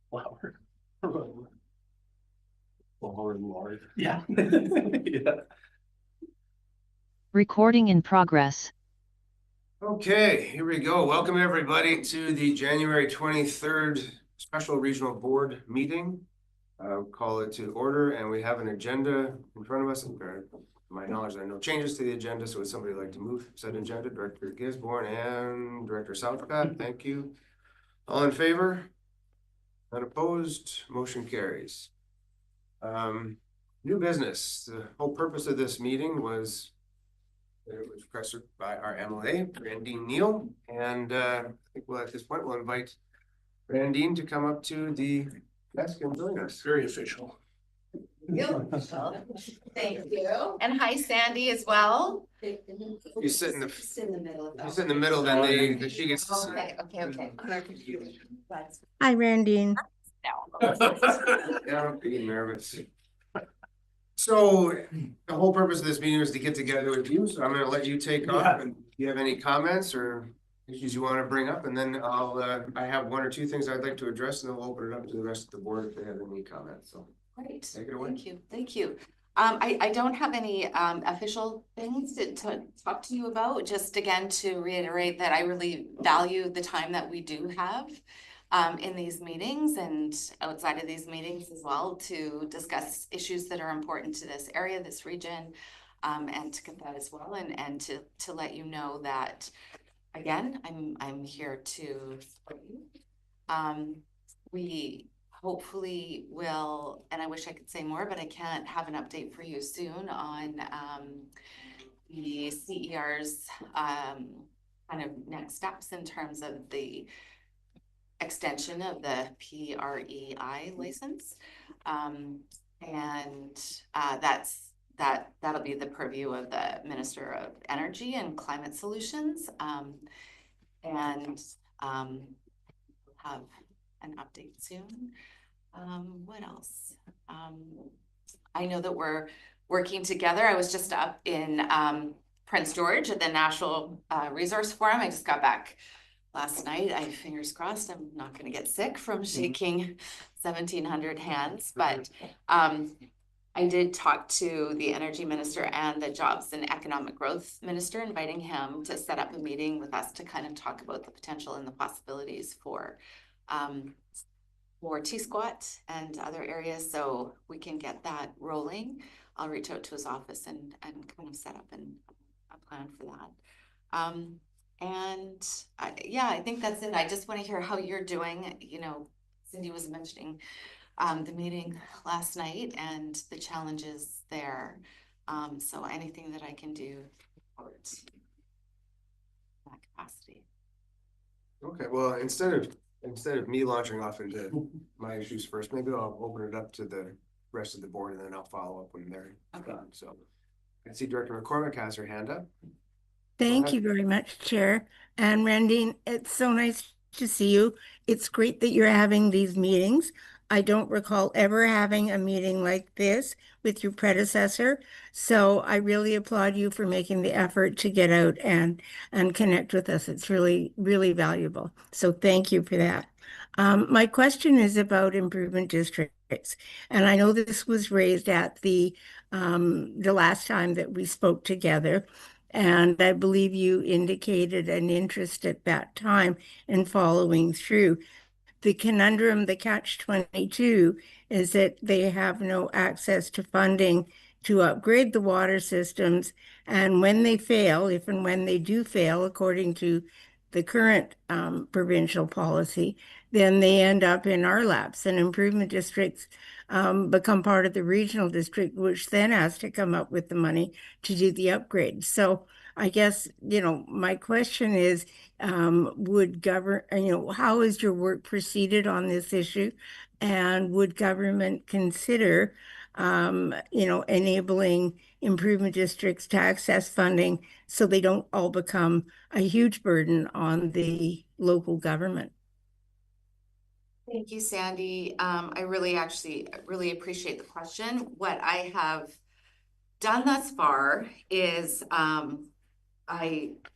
Flower. Flower and Lord. Yeah. Yeah. Recording in progress. Okay, here we go. Welcome everybody to the January 23rd Special Regional Board meeting. Call it to order, and we have an agenda in front of us. And to my knowledge, there are no changes to the agenda, so would somebody like to move said agenda? Director Gisborne and Director Southcott, thank you. All in favor? None opposed? Motion carries. New business. The whole purpose of this meeting was it was requested by our MLA, Randene Neill, and I think we'll at this point we'll invite Randene to come up to the desk and join us. Very official. Thank you. And hi, Sandy, as well. You sit in the middle. You sit in the middle, then she gets to sit. Okay. Hi, Randene. Yeah, I'm being nervous. So the whole purpose of this meeting is to get together with you, so I'm gonna let you take off, and if you have any comments or issues you want to bring up, and then I have one or two things I'd like to address, and then we'll open it up to the rest of the board if they have any comments. So Great. Take it away. Thank you. I don't have any official things to talk to you about, just again to reiterate that I really value the time that we do have in these meetings and outside of these meetings as well to discuss issues that are important to this area, this region, and to get that as well, and to let you know that again I'm here to support you. We hopefully will, and I wish I could say more, but I can't, have an update for you soon on the CER's kind of next steps in terms of the extension of the PREI license. That'll be the purview of the Minister of Energy and Climate Solutions. We'll have an update soon. What else? I know that we're working together. I was just up in Prince George at the National Resource Forum. I just got back last night. Fingers crossed I'm not going to get sick from shaking 1,700 hands, but I did talk to the Energy Minister and the Jobs and Economic Growth Minister, inviting him to set up a meeting with us to kind of talk about the potential and the possibilities for T-Squat and other areas, so we can get that rolling. I'll reach out to his office and kind of set up a plan for that. Yeah, I think that's it. I just want to hear how you're doing. You know, Cindy was mentioning the meeting last night and the challenges there. So anything that I can do towards that capacity. Okay, well, instead of me launching off into my issues first, maybe I'll open it up to the rest of the board and then I'll follow up when they're done. So I see Director McCormick has her hand up. Thank you very much, Chair. And Randene, it's so nice to see you. It's great that you're having these meetings. I don't recall ever having a meeting like this with your predecessor. So I really applaud you for making the effort to get out and connect with us. It's really, really valuable. So thank you for that. My question is about improvement districts. And I know this was raised at the last time that we spoke together. And I believe you indicated an interest at that time in following through. The conundrum, the catch-22, is that they have no access to funding to upgrade the water systems. And when they fail, if and when they do fail, according to the current provincial policy, then they end up in our laps, and improvement districts become part of the regional district, which then has to come up with the money to do the upgrade. So I guess, you know, my question is, how has your work proceeded on this issue? And would government consider, enabling improvement districts to access funding so they don't all become a huge burden on the local government? Thank you, Sandy. I really appreciate the question. What I have done thus far is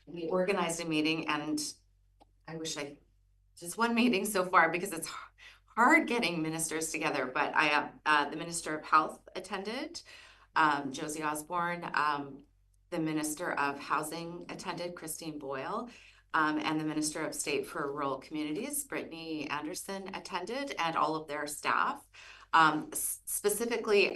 we organized a meeting, and I wish I just one meeting so far because it's hard getting ministers together, but the Minister of Health attended, Josie Osborne, the Minister of Housing attended, Christine Boyle, and the Minister of State for Rural Communities, Brittany Anderson attended, and all of their staff, specifically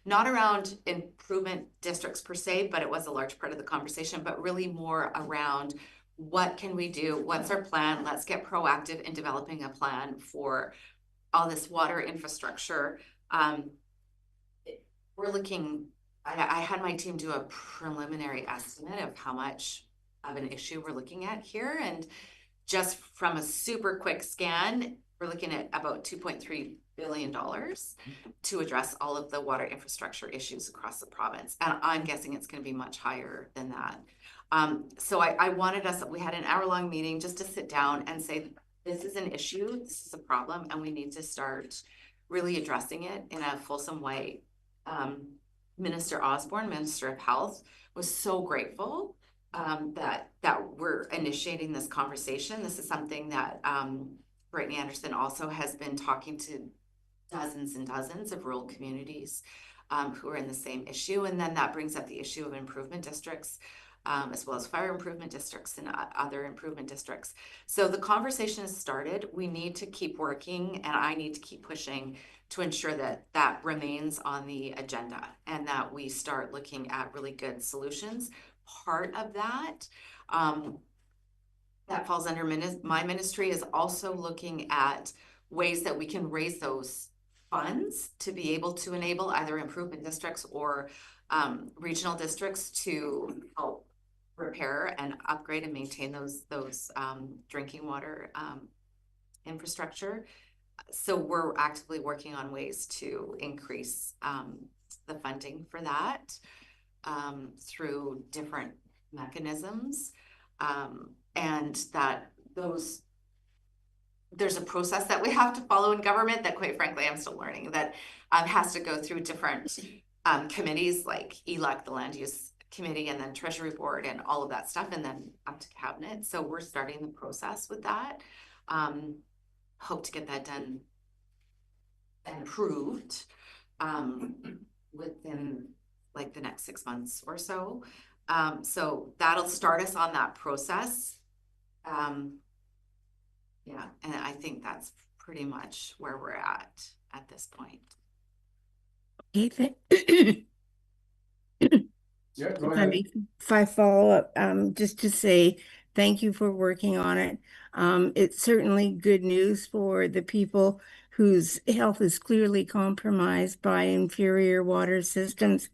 not around improvement districts per se, but it was a large part of the conversation, but really more around what can we do? What's our plan? Let's get proactive in developing a plan for all this water infrastructure. We're looking, I had my team do a preliminary estimate of how much of an issue we're looking at here. And just from a super quick scan, we're looking at about $2.3 billion to address all of the water infrastructure issues across the province. And I'm guessing it's going to be much higher than that. So I wanted we had an hour-long meeting just to sit down and say, this is an issue, this is a problem, and we need to start really addressing it in a fulsome way. Minister Osborne, Minister of Health, was so grateful that we're initiating this conversation. This is something that Brittany Anderson also has been talking to dozens and dozens of rural communities who are in the same issue. And then that brings up the issue of improvement districts, as well as fire improvement districts and other improvement districts. So the conversation has started. We need to keep working, and I need to keep pushing to ensure that that remains on the agenda and that we start looking at really good solutions. Part of that that falls under my ministry is also looking at ways that we can raise those funds to be able to enable either improvement districts or regional districts to help repair and upgrade and maintain those drinking water infrastructure. So we're actively working on ways to increase the funding for that through different mechanisms, and that there's a process that we have to follow in government that, quite frankly, I'm still learning, that has to go through different committees like ELEC, the Land Use Committee, and then Treasury Board and all of that stuff, and then up to Cabinet. So we're starting the process with that. Hope to get that done and approved within like the next 6 months or so. So that'll start us on that process. Yeah, and I think that's pretty much where we're at this point. Okay, Yeah, go if I ahead. may, if I follow up, just to say thank you for working on it. It's certainly good news for the people whose health is clearly compromised by inferior water systems.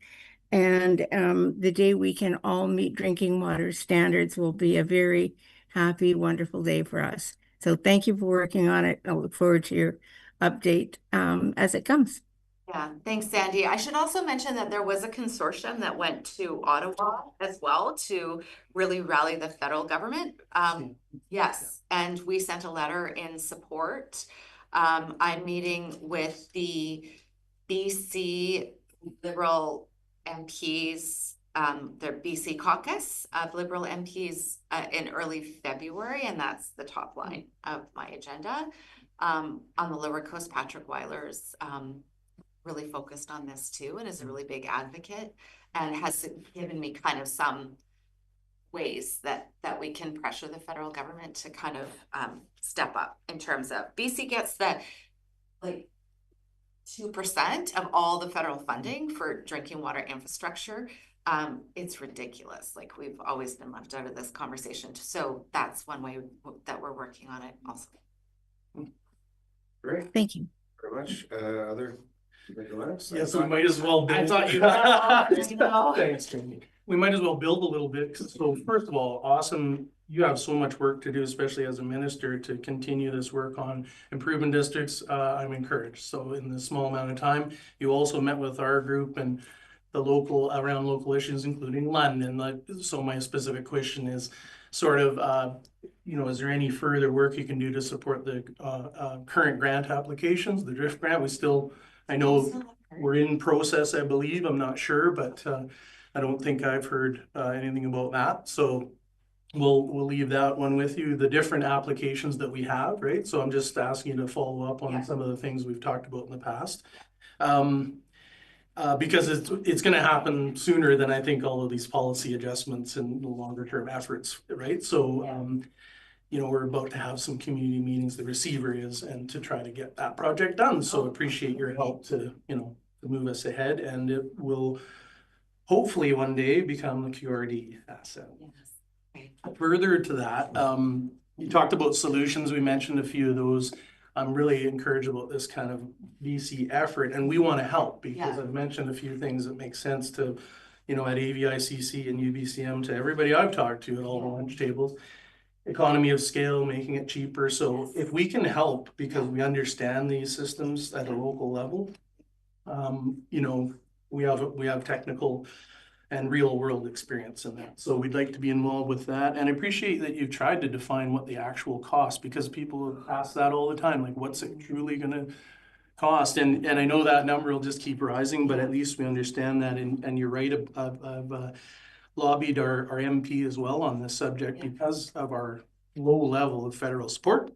And the day we can all meet drinking water standards will be a very happy, wonderful day for us. So thank you for working on it. I look forward to your update as it comes. Yeah, thanks, Sandy. I should also mention that there was a consortium that went to Ottawa as well to really rally the federal government. Yes, and we sent a letter in support. I'm meeting with the BC Liberal MPs, their BC caucus of Liberal MPs in early February, and that's the top line of my agenda. On the Lower Coast, Patrick Weiler's really focused on this too, and is a really big advocate, and has given me kind of some ways that we can pressure the federal government to kind of step up in terms of BC gets that like 2% of all the federal funding for drinking water infrastructure. It's ridiculous. Like, we've always been left out of this conversation. So that's one way that we're working on it also. Great. Thank you very much. Other comments? Yes, we might as well build. I thought you know. Thanks, Jamie. We might as well build a little bit. So first of all, awesome. You have so much work to do, especially as a minister, to continue this work on improvement districts. I'm encouraged. So in the small amount of time, you also met with our group and the local issues, including London. So my specific question is sort of, is there any further work you can do to support the current grant applications, the DRIFT grant? I know we're in process, I believe. I'm not sure, but I don't think I've heard anything about that. So we'll leave that one with you, the different applications that we have, right? So I'm just asking you to follow up on Yeah. some of the things we've talked about in the past. Because it's gonna happen sooner than I think all of these policy adjustments and the longer term efforts, right? So, you know, we're about to have some community meetings, the receiver is, and to try to get that project done. So appreciate your help to, you know, to move us ahead, and it will hopefully one day become a QRD asset. Yes. Further to that, you talked about solutions. We mentioned a few of those. I'm really encouraged about this kind of VC effort, and we want to help because Yeah. I've mentioned a few things that make sense to, you know, at AVICC and UBCM, to everybody I've talked to at all the lunch tables. Economy of scale, making it cheaper. So if we can help because we understand these systems at a local level, you know, we have technical and real world experience in that. So we'd like to be involved with that. And I appreciate that you've tried to define what the actual cost, because people ask that all the time, like, what's it truly gonna cost? And I know that number will just keep rising, but at least we understand that. And you're right, I've lobbied our MP as well on this subject because of our low level of federal support.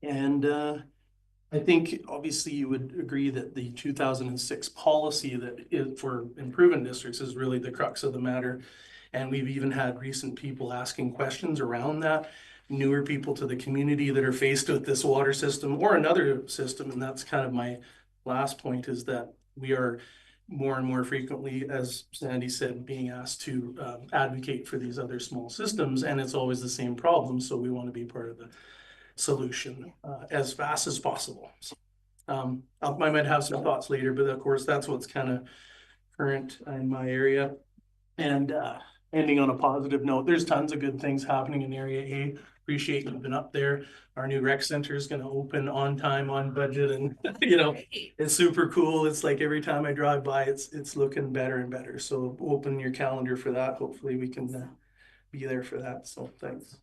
And I think obviously you would agree that the 2006 policy that is for improvement districts is really the crux of the matter. And we've even had recent people asking questions around that, newer people to the community that are faced with this water system or another system. And that's kind of my last point, is that we are more and more frequently, as Sandy said, being asked to advocate for these other small systems, and it's always the same problem. So we want to be part of the solution as fast as possible. So, I might have some thoughts later, but of course that's what's kind of current in my area. And ending on a positive note, there's tons of good things happening in Area A. Appreciate you've been up there. Our new rec center is going to open on time, on budget, and you know, it's super cool. It's like every time I drive by, it's looking better and better. So open your calendar for that. Hopefully we can be there for that. So thanks.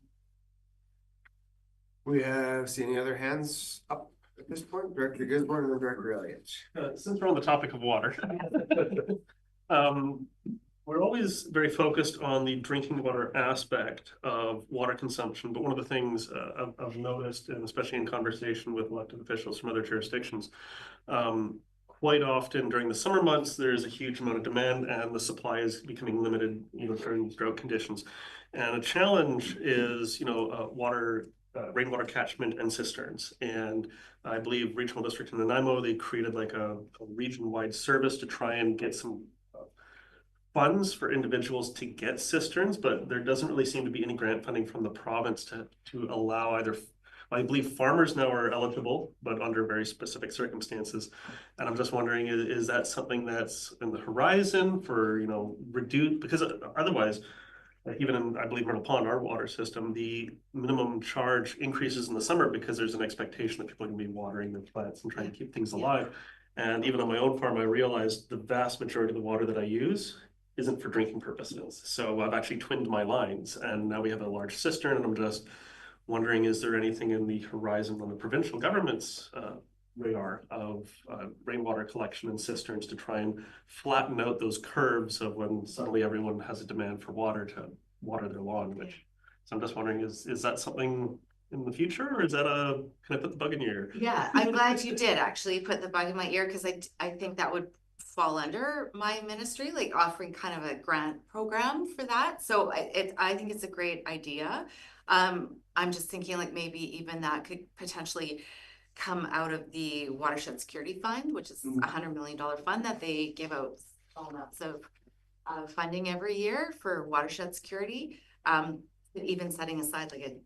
We see any other hands up at this point? Director Gisborne and then Director Elliott. Since we're on the topic of water, we're always very focused on the drinking water aspect of water consumption. But one of the things I've noticed, and especially in conversation with elected officials from other jurisdictions, quite often during the summer months, there's a huge amount of demand and the supply is becoming limited, you know, during drought conditions. And a challenge is, you know, rainwater catchment and cisterns. And I believe Regional District in Nanaimo, they created like a region-wide service to try and get some funds for individuals to get cisterns, but there doesn't really seem to be any grant funding from the province to allow either. I believe farmers now are eligible, but under very specific circumstances. And I'm just wondering, is that something that's in the horizon for, you know, reduce, because otherwise, even in, I believe, Myrtle Pond, our water system, the minimum charge increases in the summer because there's an expectation that people are going to be watering their plants and trying to keep things alive. And even on my own farm, I realized the vast majority of the water that I use isn't for drinking purposes. So I've actually twinned my lines, and now we have a large cistern, and I'm just wondering, is there anything in the horizon on the provincial government's radar of rainwater collection and cisterns to try and flatten out those curves of when suddenly everyone has a demand for water to water their lawn, which, so I'm just wondering, is that something in the future, or is that can I put the bug in your ear? Yeah, I'm glad you did actually put the bug in my ear, because I think that would fall under my ministry, like offering kind of a grant program for that. So I think it's a great idea. I'm just thinking like maybe even that could potentially come out of the Watershed Security Fund, which is $100 million fund that they give out small amounts of funding every year for watershed security. Even setting aside like a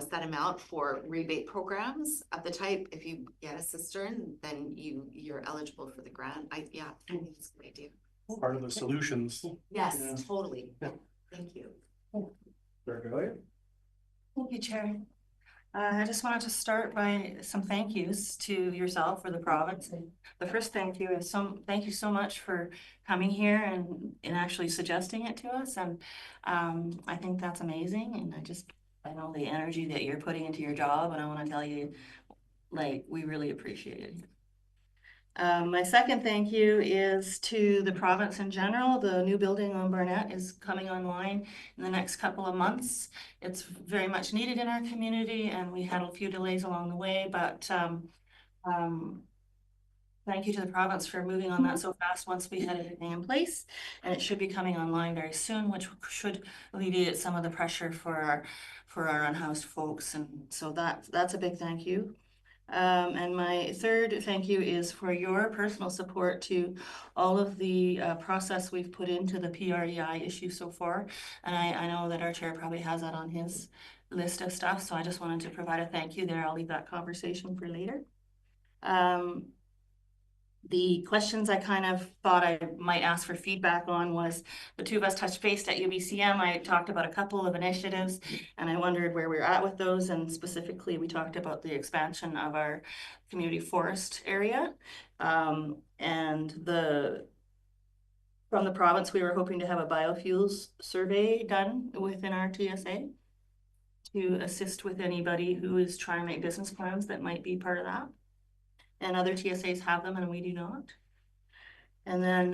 set amount for rebate programs of the type. If you get a cistern, then you're eligible for the grant. I think it's a great idea. Part of the solutions. Yes, Yeah. totally. Yeah. Thank you. Thank you, Chair. I just wanted to start by some thank yous to yourself for the province. And the first thank you is thank you so much for coming here and actually suggesting it to us. And I think that's amazing. And I know the energy that you're putting into your job, and I want to tell you, like, we really appreciate it. My second thank you is to the province in general. The new building on Barnett is coming online in the next couple of months. It's very much needed in our community, and we had a few delays along the way, but thank you to the province for moving on that so fast once we had everything in place. And it should be coming online very soon, which should alleviate some of the pressure for our unhoused folks. And so that's a big thank you. And my third thank you is for your personal support to all of the process we've put into the PREI issue so far. And I know that our chair probably has that on his list of stuff, so I just wanted to provide a thank you there. I'll leave that conversation for later. The questions I kind of thought I might ask for feedback on was the two of us touched base at UBCM. I talked about a couple of initiatives and I wondered where we're at with those. And specifically, we talked about the expansion of our community forest area. And from the province, we were hoping to have a biofuels survey done within our TSA to assist with anybody who is trying to make business plans that might be part of that. And other TSAs have them and we do not. And then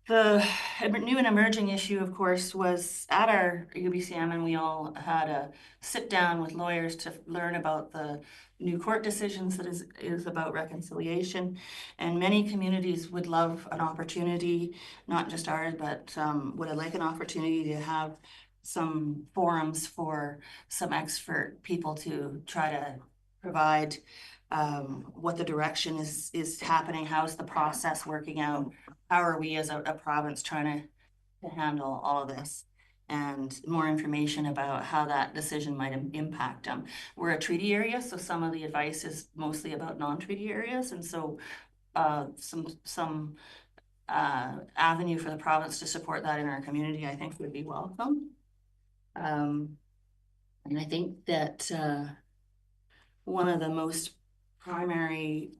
the new and emerging issue, of course, was at our UBCM, and we all had a sit down with lawyers to learn about the new court decisions that is about reconciliation. And many communities would love an opportunity, not just ours, but would like an opportunity to have some forums for some expert people to try to provide what the direction is happening, how's the process working out, how are we as a province trying to handle all of this, and more information about how that decision might impact them. We're a treaty area, so some of the advice is mostly about non-treaty areas, and so some avenue for the province to support that in our community, I think would be welcome. And I think that one of the most primary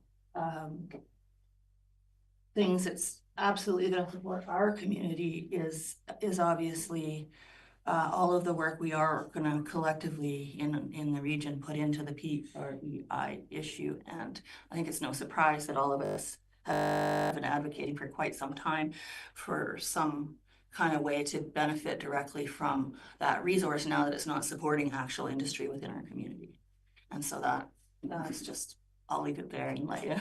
things that's absolutely going to support our community is obviously all of the work we are going to collectively in the region put into the PREI issue. And I think it's no surprise that all of us have been advocating for quite some time for some kind of way to benefit directly from that resource now that it's not supporting actual industry within our community. And so that's just, I'll leave it there and let you.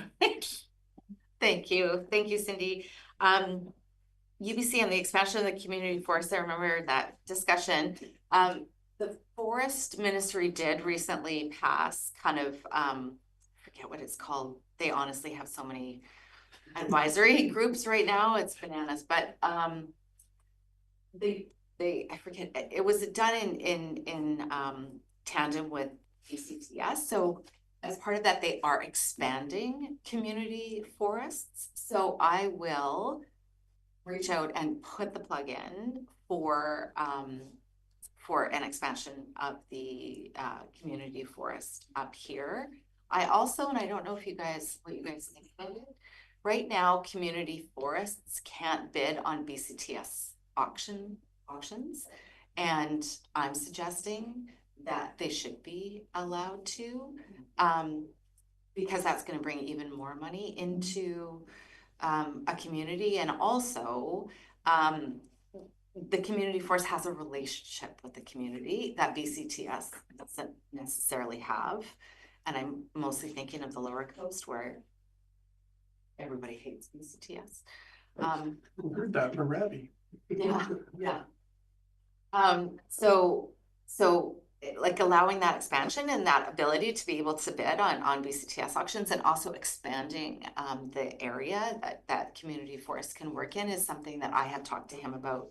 Thank you, Cindy. UBC and the expansion of the community forest, I remember that discussion. The forest ministry did recently pass kind of, forget what it's called. They honestly have so many advisory groups right now, it's bananas, but I forget, it was done in tandem with BCTS. So as part of that, they are expanding community forests. So I will reach out and put the plug in for an expansion of the community forest up here. I also, and I don't know if what you guys think about it, right now, community forests can't bid on BCTS auctions, and I'm suggesting that they should be allowed to, because that's going to bring even more money into a community. And also the community force has a relationship with the community that BCTS doesn't necessarily have. And I'm mostly thinking of the Lower Coast where everybody hates BCTS. I heard that from Ravi. Yeah. So like allowing that expansion and that ability to be able to bid on BCTS auctions, and also expanding the area that community forest can work in, is something that I have talked to him about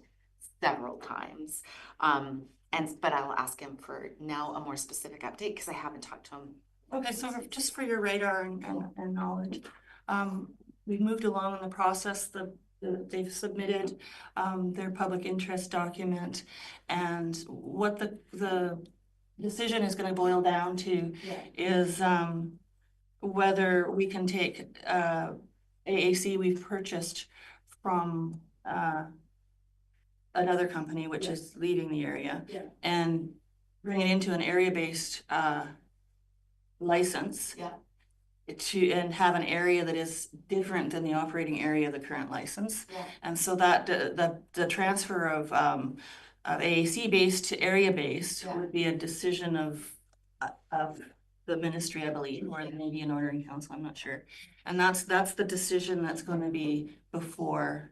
several times. But I'll ask him for now a more specific update because I haven't talked to him. Okay, so just for your radar and knowledge, we've moved along in the process. They've submitted their public interest document, and what the decision is going to boil down to is whether we can take AAC we've purchased from another company which is leaving the area and bring it into an area-based license. and have an area that is different than the operating area of the current license. Yeah. And so that the transfer of AAC based to area based Yeah. would be a decision of the ministry, I believe, or maybe an ordering council, I'm not sure. And that's the decision that's going to be before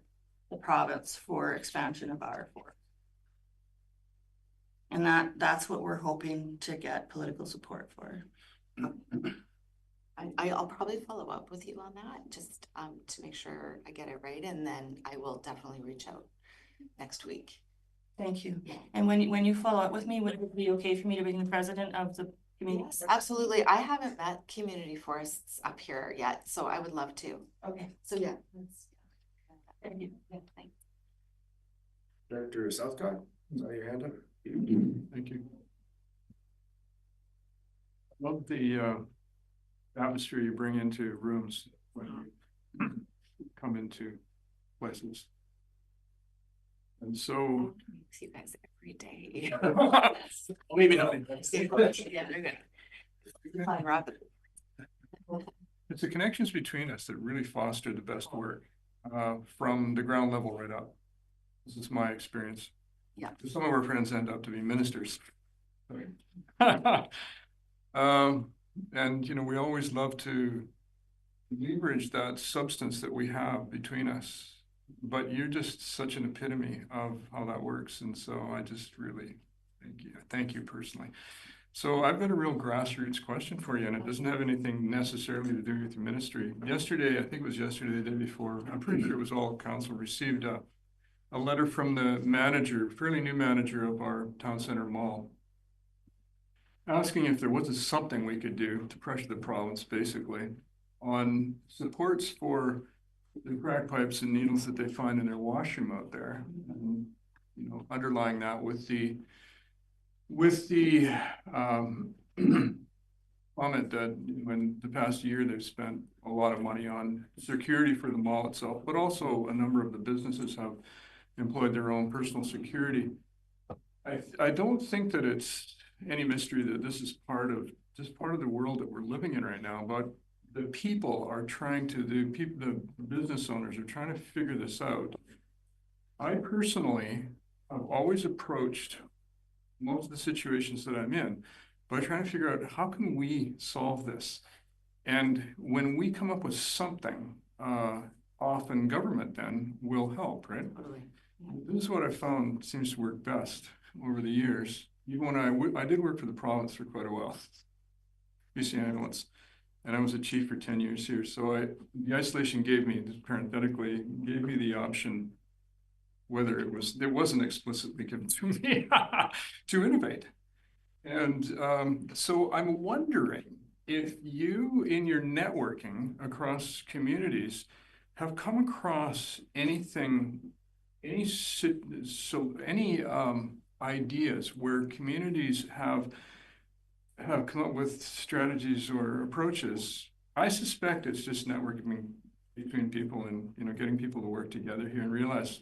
the province for expansion of our forest. And that's what we're hoping to get political support for. I'll probably follow up with you on that, just to make sure I get it right, and then I will definitely reach out next week. Thank you. Yeah. And when you follow up with me, would it be okay for me to bring the president of the community? Yes, absolutely. I haven't met community forests up here yet, so I would love to. Okay. So yeah. Thank you. Yeah, thanks. Director Southcott, is that your hand up? Thank you. Love the atmosphere you bring into rooms when you come into places. And so See you guys every day. Maybe not. Yeah, they're good. Fine, Rob. it's the connections between us that really foster the best work from the ground level right up. This is my experience. Yeah. Some of our friends end up to be ministers. And you know, we always love to leverage that substance that we have between us, but you're just such an epitome of how that works. And so I just really thank you personally. So I've got a real grassroots question for you, and it doesn't have anything necessarily to do with your ministry. Yesterday, I think it was yesterday, the day before, I'm pretty sure it was all council, received a letter from the manager, fairly new manager of our town center mall, asking if there wasn't something we could do to pressure the province, basically, on supports for the crack pipes and needles that they find in their washroom out there. And, you know, underlying that with the comment that in the past year they've spent a lot of money on security for the mall itself, but also a number of the businesses have employed their own personal security. I don't think that it's any mystery that this is part of the world that we're living in right now, but the people are trying to the business owners are trying to figure this out. I personally have always approached most of the situations that I'm in by trying to figure out how can we solve this. And when we come up with something, often government then will help, right? Totally. This is what I found seems to work best over the years. Even when I did work for the province for quite a while, BC Ambulance, and I was a chief for 10 years here. So the isolation gave me, parenthetically, gave me the option, whether it wasn't explicitly given to me, to innovate. And so I'm wondering if you, in your networking across communities, have come across any ideas where communities have come up with strategies or approaches. I suspect it's just networking between people and, you know, getting people to work together here and realize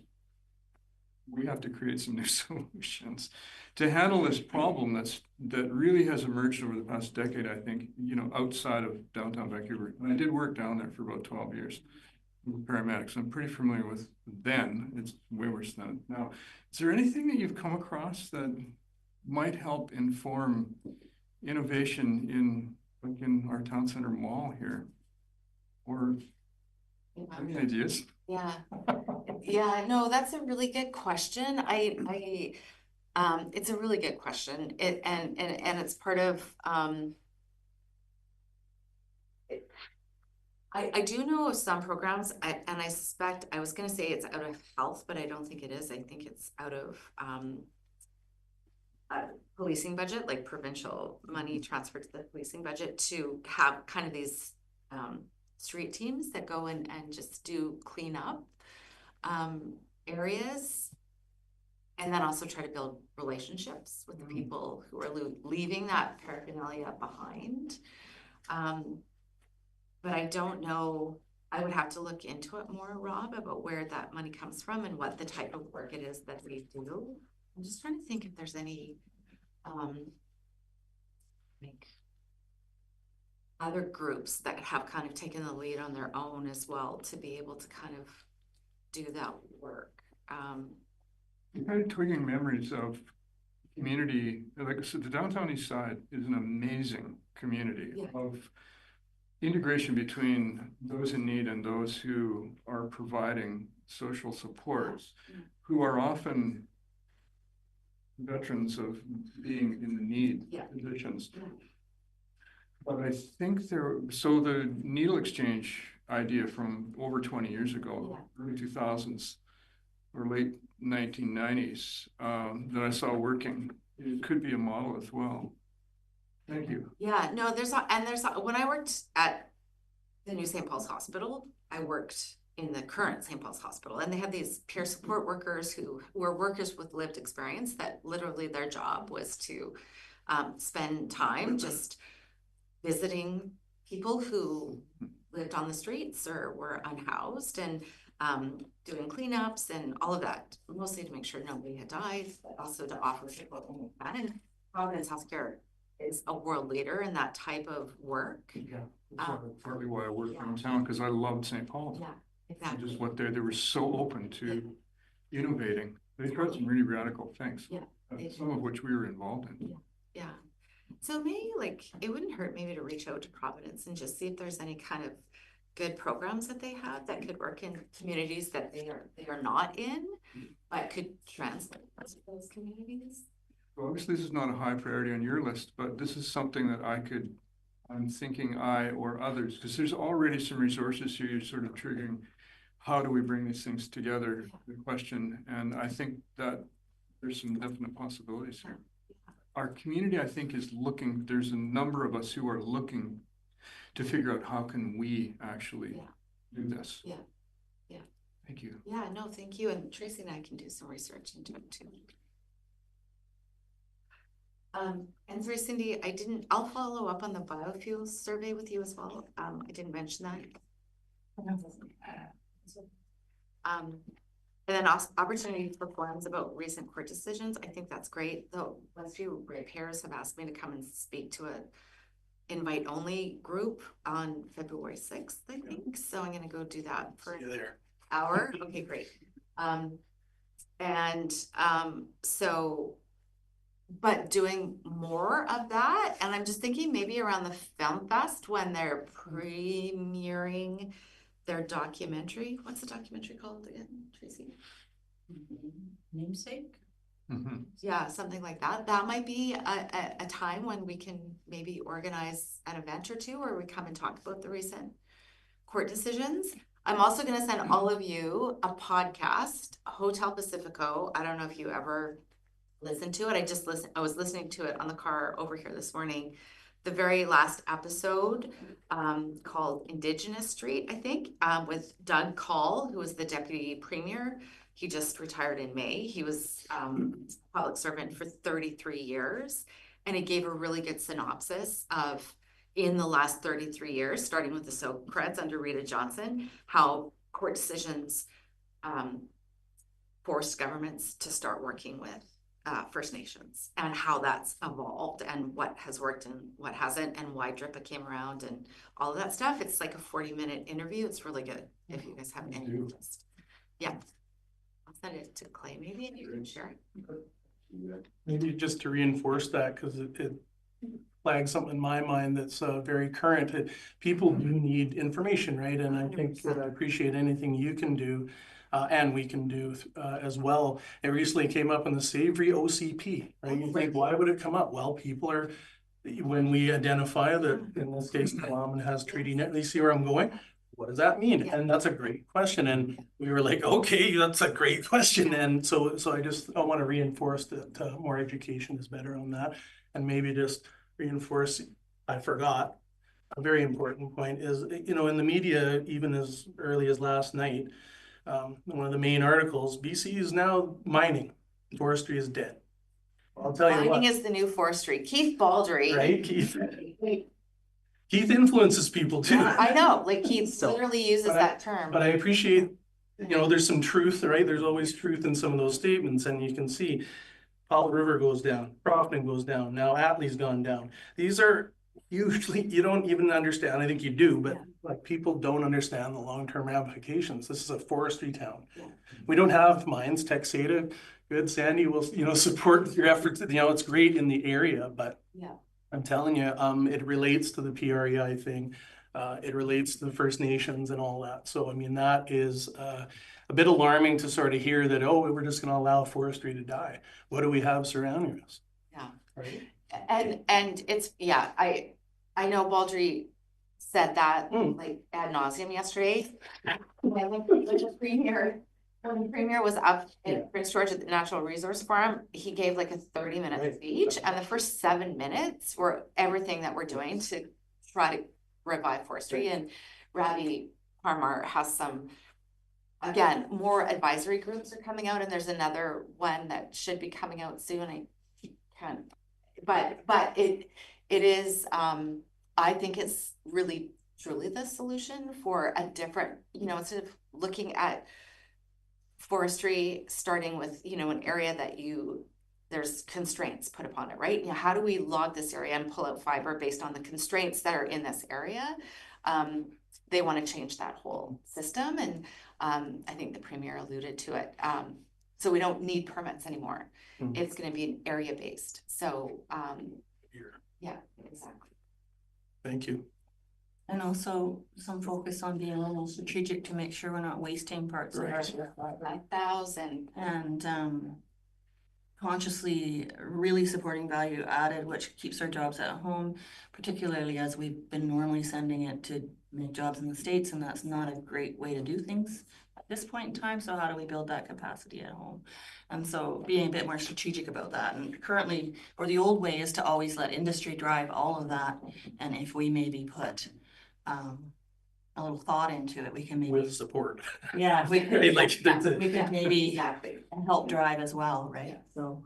we have to create some new solutions to handle this problem that really has emerged over the past decade, I think, you know, outside of downtown Vancouver. And I did work down there for about 12 years with paramedics. I'm pretty familiar with then. It's way worse than now. Is there anything that you've come across that might help inform innovation in our town center mall here? Or any ideas? Yeah. Yeah, no, that's a really good question. It's a really good question. And it's part of, I do know of some programs, and I suspect, I was gonna say it's out of health, but I don't think it is. I think it's out of, policing budget, like provincial money transferred to the policing budget to have kind of these, street teams that go in and just do clean up areas, and then also try to build relationships with the people who are leaving that paraphernalia behind. But I don't know, I would have to look into it more, Rob, about where that money comes from and what the type of work it is that we do. I'm just trying to think if there's any like other groups that have kind of taken the lead on their own as well to be able to kind of do that work. I'm kind of twigging memories of community, like I said, the downtown east side is an amazing community Yeah. of integration between those in need and those who are providing social supports, Yeah. who are often veterans of being in the need Yeah. positions. Yeah. But I think so the needle exchange idea from over 20 years ago, early 2000s or late 1990s, that I saw working, it could be a model as well. Thank you. Yeah, no, when I worked at the new St. Paul's Hospital, I worked in the current St. Paul's Hospital, and they had these peer support workers who were workers with lived experience that literally their job was to spend time just visiting people who lived on the streets or were unhoused and doing cleanups and all of that, mostly to make sure nobody had died, but also to offer support. And Providence Healthcare is a world leader in that type of work. Yeah, that's partly why I work downtown, because I loved St. Paul. Yeah, exactly. Just what they were so open to innovating. They tried some really radical things. Yeah, some of which we were involved in. Yeah. So maybe it wouldn't hurt maybe to reach out to Providence and just see if there's any kind of good programs that they have that could work in communities that they are not in, but could translate to those communities. Well, obviously this is not a high priority on your list, but this is something that I'm thinking I or others, because there's already some resources here. You're sort of triggering, how do we bring these things together, the question, and I think that there's some definite possibilities here. Our community, I think, is looking, there's a number of us who are looking to figure out how can we actually do this. Yeah. Thank you. Yeah, no, thank you. And Tracy and I can do some research into it too. And sorry, Cindy, I'll follow up on the biofuels survey with you as well. I didn't mention that. And then opportunity for forums about recent court decisions. I think that's great. Though a few ratepayers have asked me to come and speak to a invite only group on February 6th, I think. So I'm gonna go do that for an hour. Okay, great. But doing more of that, and I'm just thinking maybe around the Film Fest when they're premiering their documentary. What's the documentary called again, Tracy? Namesake? Mm-hmm. Yeah, something like that. That might be a time when we can maybe organize an event or two where we come and talk about the recent court decisions. I'm also going to send all of you a podcast, Hotel Pacifico. I don't know if you ever listened to it. I was listening to it on the car over here this morning. The very last episode called Indigenous Street, I think, with Doug Call, who was the deputy premier. He just retired in May. He was a public servant for 33 years. And he gave a really good synopsis of, in the last 33 years, starting with the soap creds under Rita Johnson, how court decisions forced governments to start working with First Nations, and how that's evolved and what has worked and what hasn't, and why DRIPA came around and all of that stuff. It's like a 40-minute interview. It's really good if you guys have any interest. Yeah. I'll send it to Clay maybe and you can share it. Maybe just to reinforce that, because it flags something in my mind that's very current. People do need information, right? And I think that I appreciate anything you can do and we can do as well. It recently came up in the Savory OCP, right? You think, why would it come up? Well, people are, when we identify that, in this case, Palomon has treaty net, they see where I'm going. What does that mean? And that's a great question. And we were like, okay, that's a great question. And so I want to reinforce that more education is better on that. And maybe just reinforce, I forgot, a very important point is, in the media, even as early as last night, one of the main articles, BC is now mining. Forestry is dead. I'll tell you what. Mining is the new forestry. Keith Baldry. Right, Keith? Keith influences people too. I know, like Keith literally uses that term. But I appreciate, there's some truth, right? There's always truth in some of those statements, and you can see Powell River goes down, Crofton goes down, now Atlee's gone down. These are usually you don't even understand. I think you do, but Yeah. like people don't understand the long-term ramifications. This is a forestry town. Yeah. We don't have mines. Texada, good. Sandy will, support your efforts. It's great in the area, but Yeah. I'm telling you, it relates to the PREI thing. It relates to the First Nations and all that. So, I mean, that is a bit alarming to sort of hear that, oh, we're just going to allow forestry to die. What do we have surrounding us? Yeah. Right. And it's, yeah, I know Baldry said that Mm. like ad nauseum yesterday. When I went with the premier, when the premier was up in Prince George at the Natural Resource Forum, he gave like a 30-minute Right. speech, and the first 7 minutes were everything that we're doing to try to revive forestry. And Ravi Parmar has some, again, more advisory groups are coming out, and there's another one that should be coming out soon. I can't, but it is, I think it's really truly the solution for a different, instead of looking at forestry starting with, an area that there's constraints put upon it, right? How do we log this area and pull out fiber based on the constraints that are in this area? They want to change that whole system, and I think the premier alluded to it. So we don't need permits anymore. Mm. It's going to be area based. So yeah, exactly. Thank you. And also some focus on being a little strategic to make sure we're not wasting parts of our. 5,000. And consciously really supporting value added, which keeps our jobs at home, particularly as we've been normally sending it to make jobs in the States, and that's not a great way to do things at this point in time. So how do we build that capacity at home? And so being a bit more strategic about that. And currently, or the old way is to always let industry drive all of that. And if we maybe put a little thought into it, we can maybe, With support. yeah, we could, Right, like, we could maybe Exactly. help drive as well, right? So,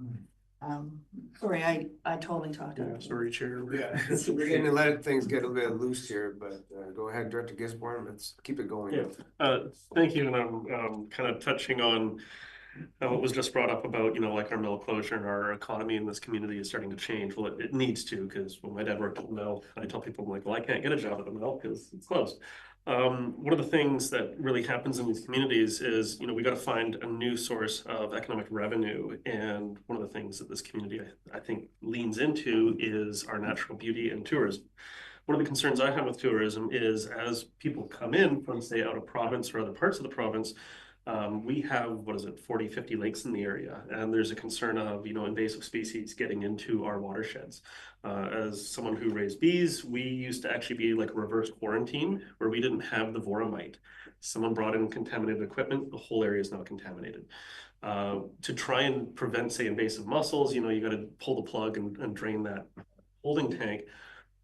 sorry, I totally talked Yeah, over you. sorry, Chair. Yeah, we're getting to let things get a little bit loose here, but go ahead, Director Gisborne, let's keep it going. Yeah, thank you, and I'm kind of touching on what was just brought up about, like our mill closure and our economy in this community is starting to change. Well, it needs to, because when my dad worked at the mill, I tell people, I'm like, well, I can't get a job at the mill because it's closed. One of the things that really happens in these communities is, we got to find a new source of economic revenue. And one of the things that this community, I think, leans into is our natural beauty and tourism. One of the concerns I have with tourism is as people come in from, say, out of province or other parts of the province, we have, 40, 50 lakes in the area. And there's a concern of, invasive species getting into our watersheds. As someone who raised bees, we used to actually be like a reverse quarantine where we didn't have the voromite. Someone brought in contaminated equipment, the whole area is now contaminated. To try and prevent, say, invasive mussels, you got to pull the plug and drain that holding tank.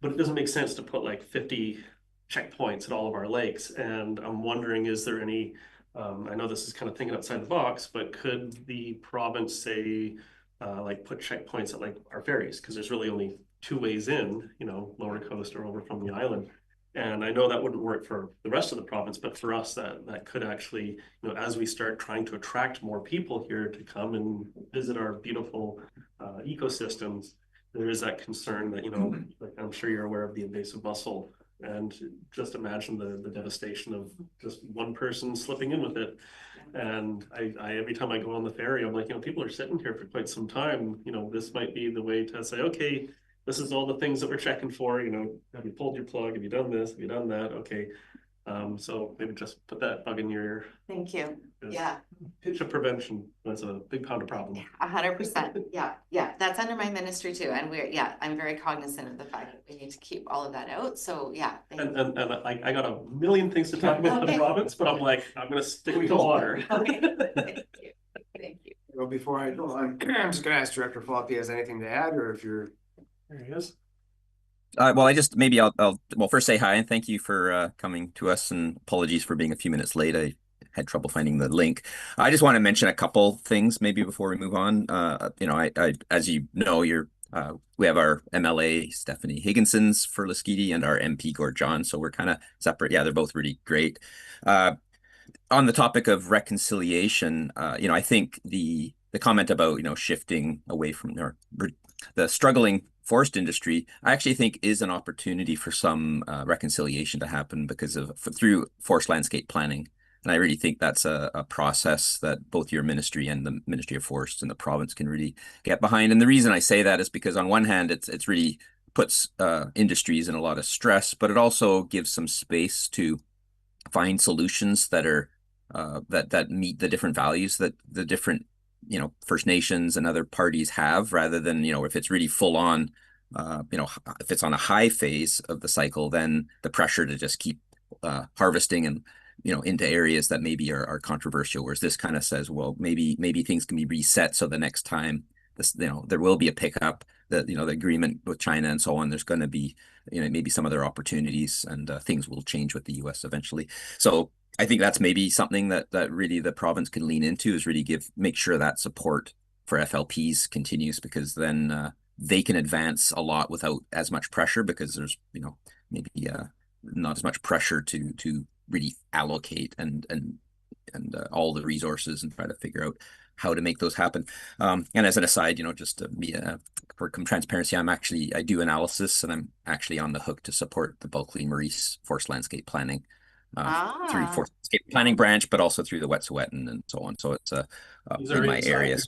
But it doesn't make sense to put like 50 checkpoints at all of our lakes. And I'm wondering, is there any, I know this is kind of thinking outside the box, but could the province say, like put checkpoints at like our ferries? Because there's really only 2 ways in, Lower Coast or over from the island. And I know that wouldn't work for the rest of the province, but for us, that could actually, as we start trying to attract more people here to come and visit our beautiful ecosystems, there is that concern that, like I'm sure you're aware of the invasive mussel, and just imagine the devastation of just one person slipping in with it. And I every time I go on the ferry, I'm like, people are sitting here for quite some time. This might be the way to say, okay, this is all the things that we're checking for. Have you pulled your plug? Have you done this? Have you done that? Okay. So maybe just put that bug in your ear. Thank you. Yeah. Pitch of prevention. That's a big pound of problem. 100%. Yeah. That's under my ministry too. And I'm very cognizant of the fact that we need to keep all of that out. So yeah. And I got a million things to talk about the province, but I'm like, I'm going to stick to water. Okay. Thank you. Well, before I go on, I'm just gonna ask Director Fall if he has anything to add, or if you're. There he is. Well, I'll first say hi and thank you for coming to us, and apologies for being a few minutes late. I had trouble finding the link. I just want to mention a couple things maybe before we move on. I as you know, we have our MLA Stephanie Higginson's for Lasqueti and our MP Gord John, so we're kind of separate. Yeah, they're both really great. On the topic of reconciliation, I think the comment about shifting away from the struggling forest industry, I actually think is an opportunity for some reconciliation to happen because of through forest landscape planning. And I really think that's a process that both your ministry and the Ministry of Forests and the province can really get behind. And the reason I say that is because on one hand, it's really puts industries in a lot of stress, but it also gives some space to find solutions that are that meet the different values that the different First Nations and other parties have, rather than if it's really full on, if it's on a high phase of the cycle, then the pressure to just keep harvesting and into areas that maybe are controversial. Whereas this kind of says, well, maybe things can be reset so the next time this there will be a pickup. The agreement with China and so on, there's going to be maybe some other opportunities, and things will change with the US eventually. So I think that's maybe something that really the province can lean into, is really make sure that support for FLPs continues, because then they can advance a lot without as much pressure, because there's maybe not as much pressure to really allocate and all the resources and try to figure out how to make those happen. And as an aside, just to be for transparency, I do analysis, and I'm actually on the hook to support the Bulkley-Maurice forest landscape planning through forest landscape planning branch, but also through the Wet'suwet'en and so on. So it's in my areas.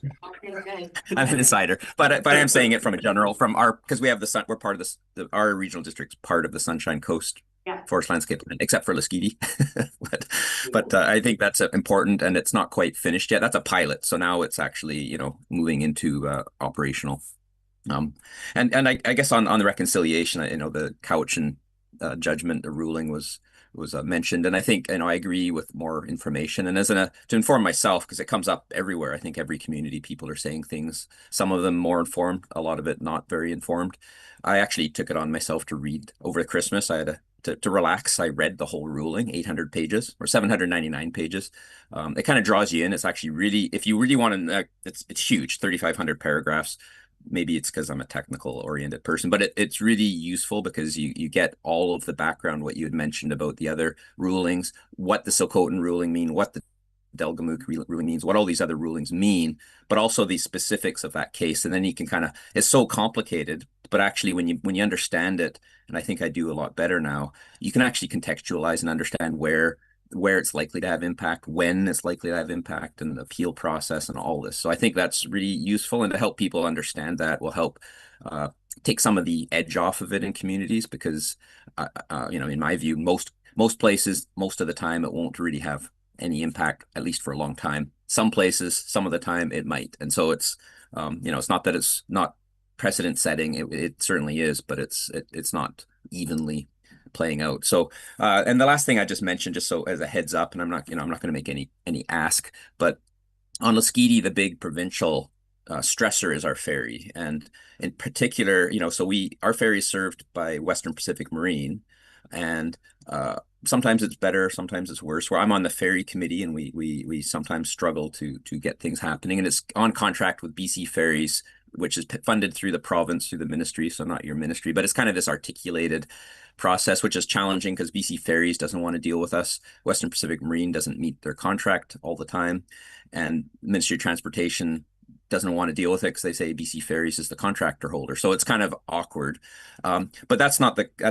I'm an insider, but I'm saying it from because we have we're part of our regional district's part of the Sunshine Coast forest landscape plan, except for Lasqueti. but I think that's important, and it's not quite finished yet. That's a pilot, so now it's actually moving into operational. And I guess on the reconciliation, the Cowichan judgment, the ruling was mentioned, and I think I agree with more information, and to inform myself, because it comes up everywhere. I think every community, people are saying things, some of them more informed, a lot of it not very informed. I actually took it on myself to read over Christmas. I had to relax. I read the whole ruling, 800 pages or 799 pages. It kind of draws you in. It's actually really, if you really want to, it's huge, 3,500 paragraphs. Maybe it's because I'm a technical oriented person, but it's really useful because you get all of the background, what you had mentioned about the other rulings, what the Silcotin ruling mean, what the Delgamuukw ruling means, what all these other rulings mean, but also the specifics of that case. And then you can it's so complicated, but actually when you understand it, and I think I do a lot better now, you can actually contextualize and understand where it's likely to have impact, when it's likely to have impact, and the appeal process and all this. So I think that's really useful, and to help people understand that will help take some of the edge off of it in communities, because in my view, most places, most of the time, it won't really have any impact, at least for a long time. Some places, some of the time, it might. And so it's it's not that it's not precedent setting. It certainly is, but it's not evenly playing out. So and the last thing I just mentioned, just so as a heads up, and I'm not going to make any ask, but on Lasqueti, the big provincial stressor is our ferry, and in particular, so our ferry is served by Western Pacific Marine, and sometimes it's better, sometimes it's worse. Where I'm on the ferry committee, and we sometimes struggle to get things happening, and it's on contract with BC Ferries, which is funded through the province, through the ministry, so not your ministry, but it's kind of this articulated process, which is challenging because BC Ferries doesn't want to deal with us. Western Pacific Marine doesn't meet their contract all the time, and Ministry of Transportation doesn't want to deal with it because they say BC Ferries is the contractor holder. So it's kind of awkward. But that's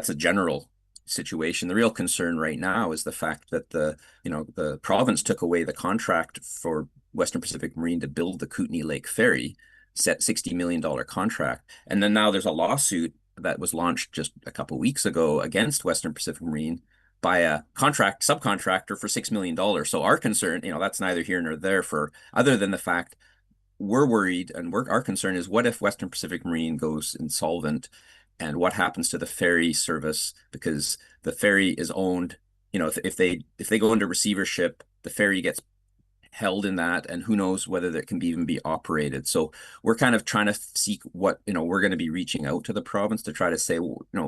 a general situation. The real concern right now is the fact that the province took away the contract for Western Pacific Marine to build the Kootenay Lake Ferry, set $60 million contract. And then now there's a lawsuit that was launched just a couple of weeks ago against Western Pacific Marine by a subcontractor for $6 million. So our concern, that's neither here nor there, other than the fact we're worried, and our concern is, what if Western Pacific Marine goes insolvent, and what happens to the ferry service? Because the ferry is owned, if they go into receivership, the ferry gets held in that, and who knows whether that can even be operated. So we're kind of trying to seek what, we're going to be reaching out to the province to try to say,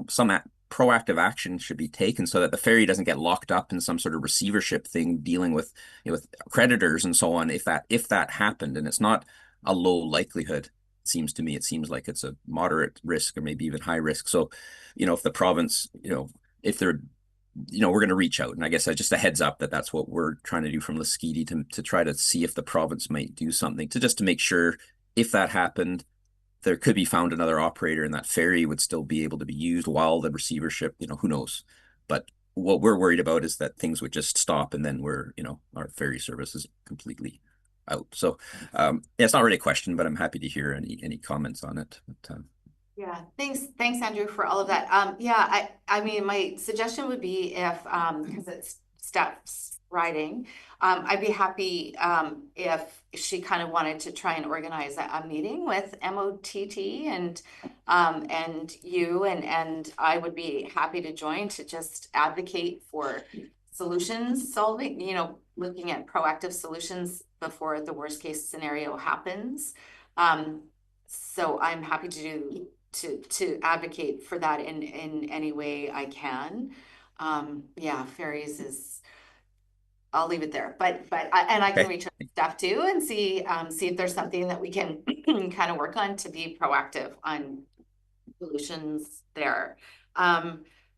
some proactive action should be taken so that the ferry doesn't get locked up in some sort of receivership thing, dealing with, with creditors and so on. If that happened, and it's not a low likelihood, it seems like it's a moderate risk or maybe even high risk. So, if the province, if they're, we're going to reach out, and I guess just a heads up that's what we're trying to do from Lasqueti to try to see if the province might do something to make sure, if that happened, there could be found another operator and that ferry would still be able to be used while the receivership, who knows? But what we're worried about is that things would just stop and then our ferry service is completely out. So yeah, it's not really a question, but I'm happy to hear any comments on it. But, Yeah, thanks, Andrew, for all of that. Yeah, I mean, my suggestion would be if, because it's steps riding, I'd be happy if she kind of wanted to try and organize a meeting with MOTT and you, and I would be happy to join to just advocate for solutions solving, looking at proactive solutions before the worst case scenario happens. So I'm happy to advocate for that in any way I can. Yeah, ferries I'll leave it there, but I can reach out to staff too and see if there's something that we can kind of work on to be proactive on solutions there.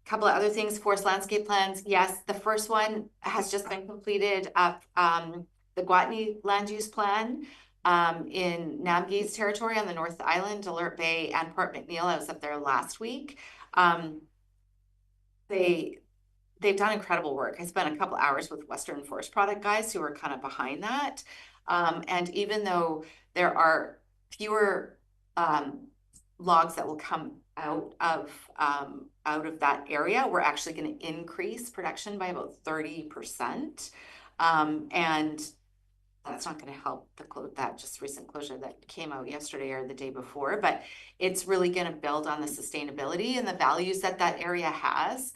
Couple of other things, forest landscape plans. Yes, the first one has just been completed up the Guatney land use plan in Namgay's territory on the North Island, Alert Bay, and Port McNeill. I was up there last week. They've done incredible work. I spent a couple hours with Western Forest Product guys who are kind of behind that. And even though there are fewer logs that will come out of that area, we're actually going to increase production by about 30%. And that's not going to help that just recent closure that came out yesterday or the day before, but it's really going to build on the sustainability and the values that area has.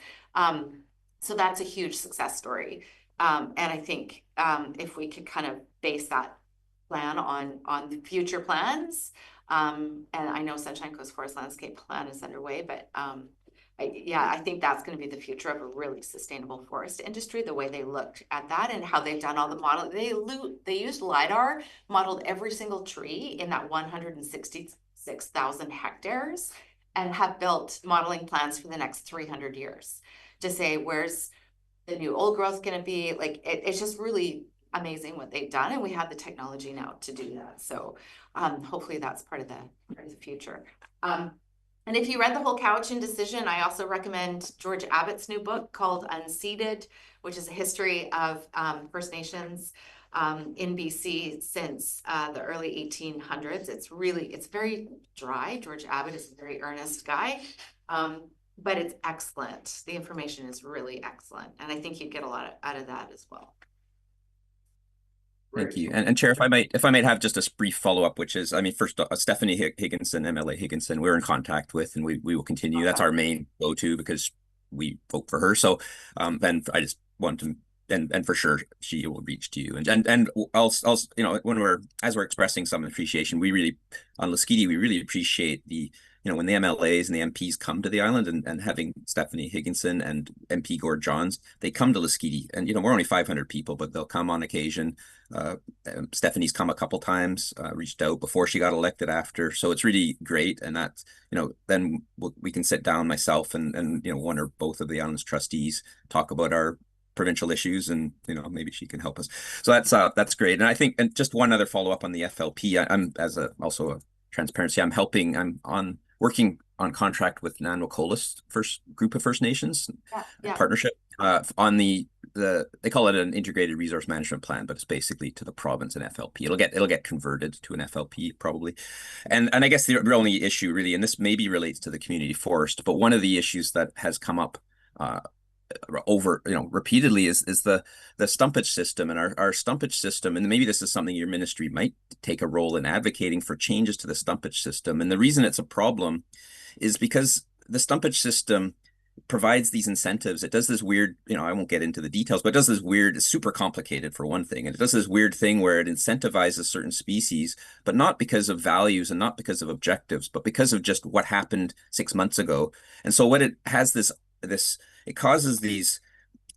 So that's a huge success story. And I think if we could kind of base that plan on the future plans, and I know Sunshine Coast Forest Landscape Plan is underway, but I think that's going to be the future of a really sustainable forest industry, the way they looked at that and how they've done all the model. They used LiDAR, modeled every single tree in that 166,000 hectares and have built modeling plans for the next 300 years to say, where's the new old growth going to be? Like, it's just really amazing what they've done. And we have the technology now to do that. So hopefully that's part of the future. And if you read The Whole Cowichan Decision, I also recommend George Abbott's new book called Unceded, which is a history of First Nations in BC since the early 1800s. It's very dry. George Abbott is a very earnest guy, but it's excellent. The information is really excellent. And I think you'd get a lot out of that as well. Thank you. And Chair, if I might have just a brief follow-up, which is, I mean, first, Stephanie Higginson, MLA Higginson, we're in contact with, and we will continue. That's our main go-to because we vote for her. So then I just want to, and for sure she will reach to you. And also, as we're expressing some appreciation, on Lasqueti, we really appreciate when the MLAs and the MPs come to the island and having Stephanie Higginson and MP Gord Johns, they come to Lasqueti, and we're only 500 people, but they'll come on occasion. Stephanie's come a couple times, reached out before she got elected, after, so it's really great. And that then we can sit down, myself and one or both of the island's trustees, talk about our provincial issues, and maybe she can help us. So that's great. And I think, and just one other follow-up on the FLP, I'm also a transparency, I'm working on contract with Nanocolis First Group of First Nations partnership on they call it an integrated resource management plan, but it's basically to the province and FLP. It'll get converted to an FLP probably. And I guess the only issue really, and this maybe relates to the community forest, but one of the issues that has come up repeatedly is the stumpage system, and our stumpage system, and maybe this is something your ministry might take a role in advocating for changes to the stumpage system. And the reason it's a problem is because the stumpage system provides these incentives. It does this weird, I won't get into the details, but it does this weird, it's super complicated for one thing, and it does this weird thing where it incentivizes certain species, but not because of values and not because of objectives, but because of just what happened 6 months ago. And so what it has it causes these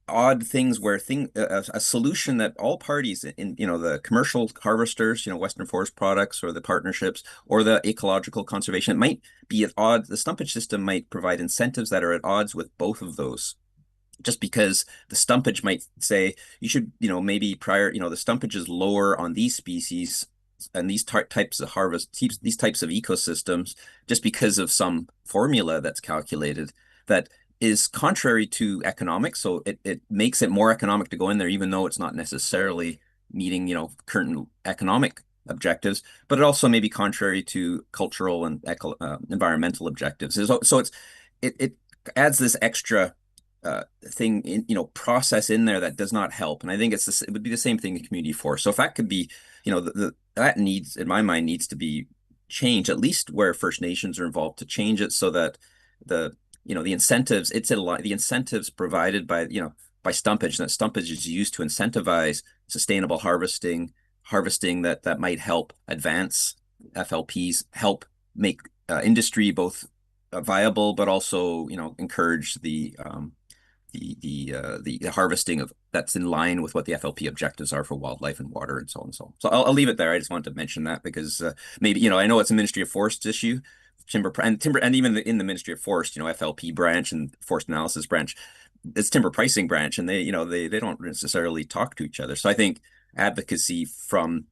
odd things where a solution that all parties in the commercial harvesters, Western Forest Products or the partnerships or the ecological conservation, it might be at odds. The stumpage system might provide incentives that are at odds with both of those, just because the stumpage might say you should maybe the stumpage is lower on these species types of these types of ecosystems, just because of some formula that's calculated that is contrary to economics. So it makes it more economic to go in there, even though it's not necessarily meeting, current economic objectives, but it also may be contrary to cultural and environmental objectives. So it adds this extra thing in, process in there that does not help. And I think it would be the same thing in community forest. So if that could be, that needs, in my mind, needs to be changed, at least where First Nations are involved, to change it so that the incentives, the incentives provided by, by stumpage, and that stumpage is used to incentivize sustainable harvesting that might help advance FLPs, help make industry both viable, but also, encourage the harvesting of that's in line with what the FLP objectives are for wildlife and water and so on and so on. So I'll leave it there. I just wanted to mention that because maybe, I know it's a Ministry of Forest issue, timber, and even in the Ministry of Forest, FLP branch and forest analysis branch, it's timber pricing branch, and they don't necessarily talk to each other. So I think advocacy from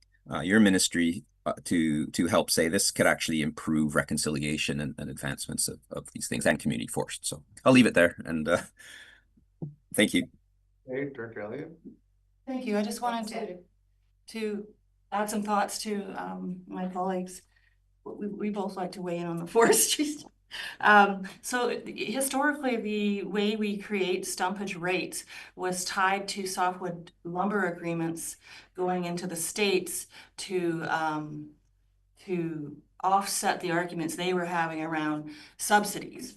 your ministry to help say this could actually improve reconciliation and advancements of these things, and community forest. So I'll leave it there, and thank you. Hey, Director Elliott. Thank you. I just wanted to add some thoughts to my colleagues. We both like to weigh in on the forestry stuff. So historically, the way we create stumpage rates was tied to softwood lumber agreements going into the states to offset the arguments they were having around subsidies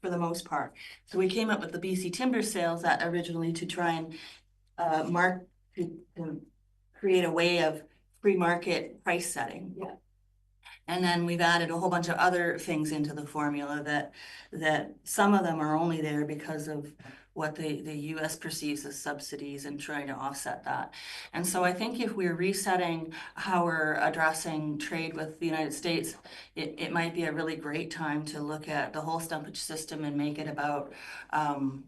for the most part. So we came up with the BC Timber Sales that originally to try and to create a way of free market price setting. Yeah. And then we've added a whole bunch of other things into the formula that some of them are only there because of what the US perceives as subsidies and trying to offset that. And so I think if we're resetting how we're addressing trade with the United States, it might be a really great time to look at the whole stumpage system and make it about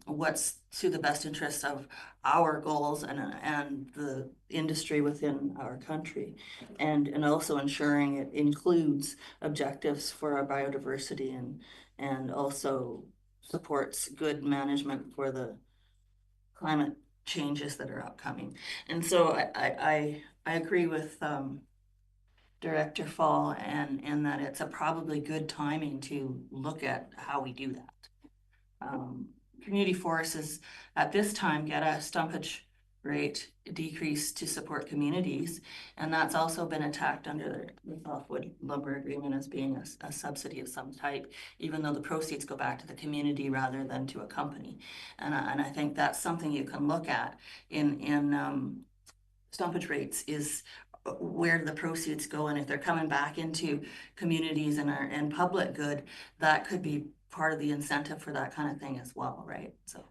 what's to the best interests of our goals and the industry within our country, and also ensuring it includes objectives for our biodiversity and also supports good management for the climate changes that are upcoming. And so I agree with Director Fall and that it's a probably good timing to look at how we do that. Community forests at this time get a stumpage rate decrease to support communities, and that's also been attacked under the softwood lumber agreement as being a subsidy of some type, even though the proceeds go back to the community rather than to a company. And I think that's something you can look at in stumpage rates, is where do the proceeds go, and if they're coming back into communities and public good, that could be part of the incentive for that kind of thing as well, right? So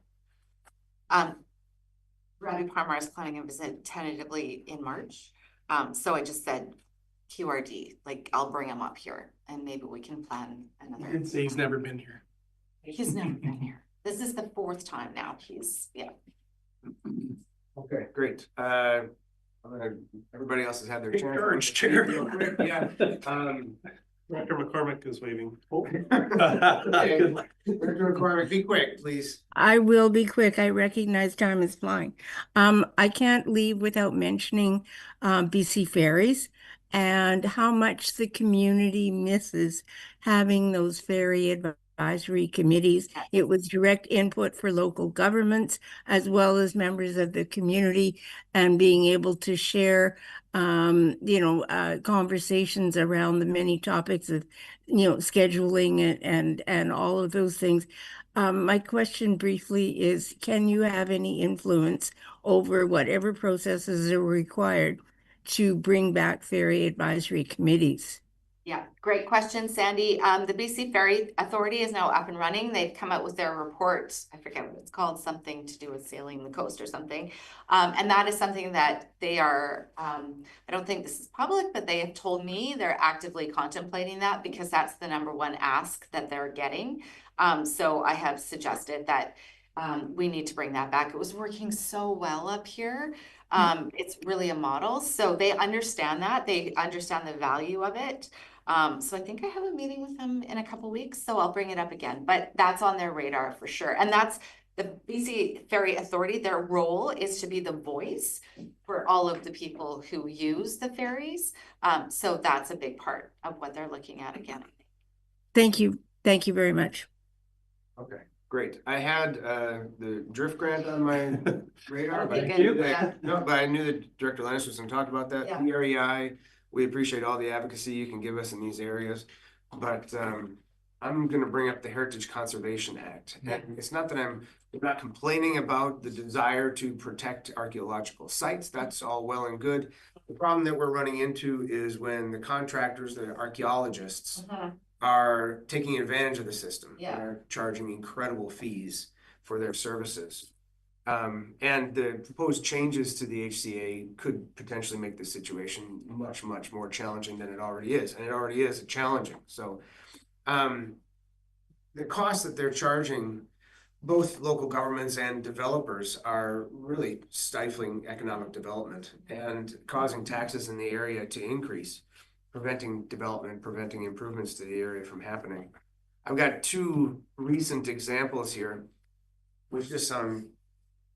Robbie Palmer is planning a visit tentatively in March. So I just said QRD, like I'll bring him up here and maybe we can plan another. You can say he's never been here. He's never been here. This is the 4th time now. Yeah. Okay, great. Everybody else has had their chance. Chair. Yeah. Director McCormick is waving. Director McCormick, be quick, please. I will be quick. I recognize time is flying. I can't leave without mentioning BC Ferries and how much the community misses having those ferry advisory committees. It was direct input for local governments as well as members of the community, and being able to share conversations around the many topics of, scheduling and all of those things. My question briefly is, can you have any influence over whatever processes are required to bring back ferry advisory committees? Yeah, great question, Sandy. The BC Ferry Authority is now up and running. They've come out with their report. I forget what it's called, something to do with sailing the coast or something. And that is something that they are, I don't think this is public, but they have told me they're actively contemplating that because that's the #1 ask that they're getting. So I have suggested that we need to bring that back. It was working so well up here. It's really a model, so they understand that. They understand the value of it. So I think I have a meeting with them in a couple weeks, so I'll bring it up again, but that's on their radar for sure. And that's the BC Ferry Authority. Their role is to be the voice for all of the people who use the ferries. So that's a big part of what they're looking at again. Thank you. Thank you very much. Okay, great. I had the drift grant on my radar. But Okay, good. Yeah. No, but I knew that Director Lennis was gonna talk about that. Yeah. PREI, we appreciate all the advocacy you can give us in these areas. But I'm gonna bring up the Heritage Conservation Act. And it's not that I'm not complaining about the desire to protect archaeological sites. That's all well and good. The problem that we're running into is when the contractors, the archaeologists, are taking advantage of the system. Yeah. And are charging incredible fees for their services. And the proposed changes to the HCA could potentially make the situation much, much more challenging than it already is. And it already is challenging. So the costs that they're charging both local governments and developers are really stifling economic development and causing taxes in the area to increase, preventing development, preventing improvements to the area from happening. I've got two recent examples here, which just sound,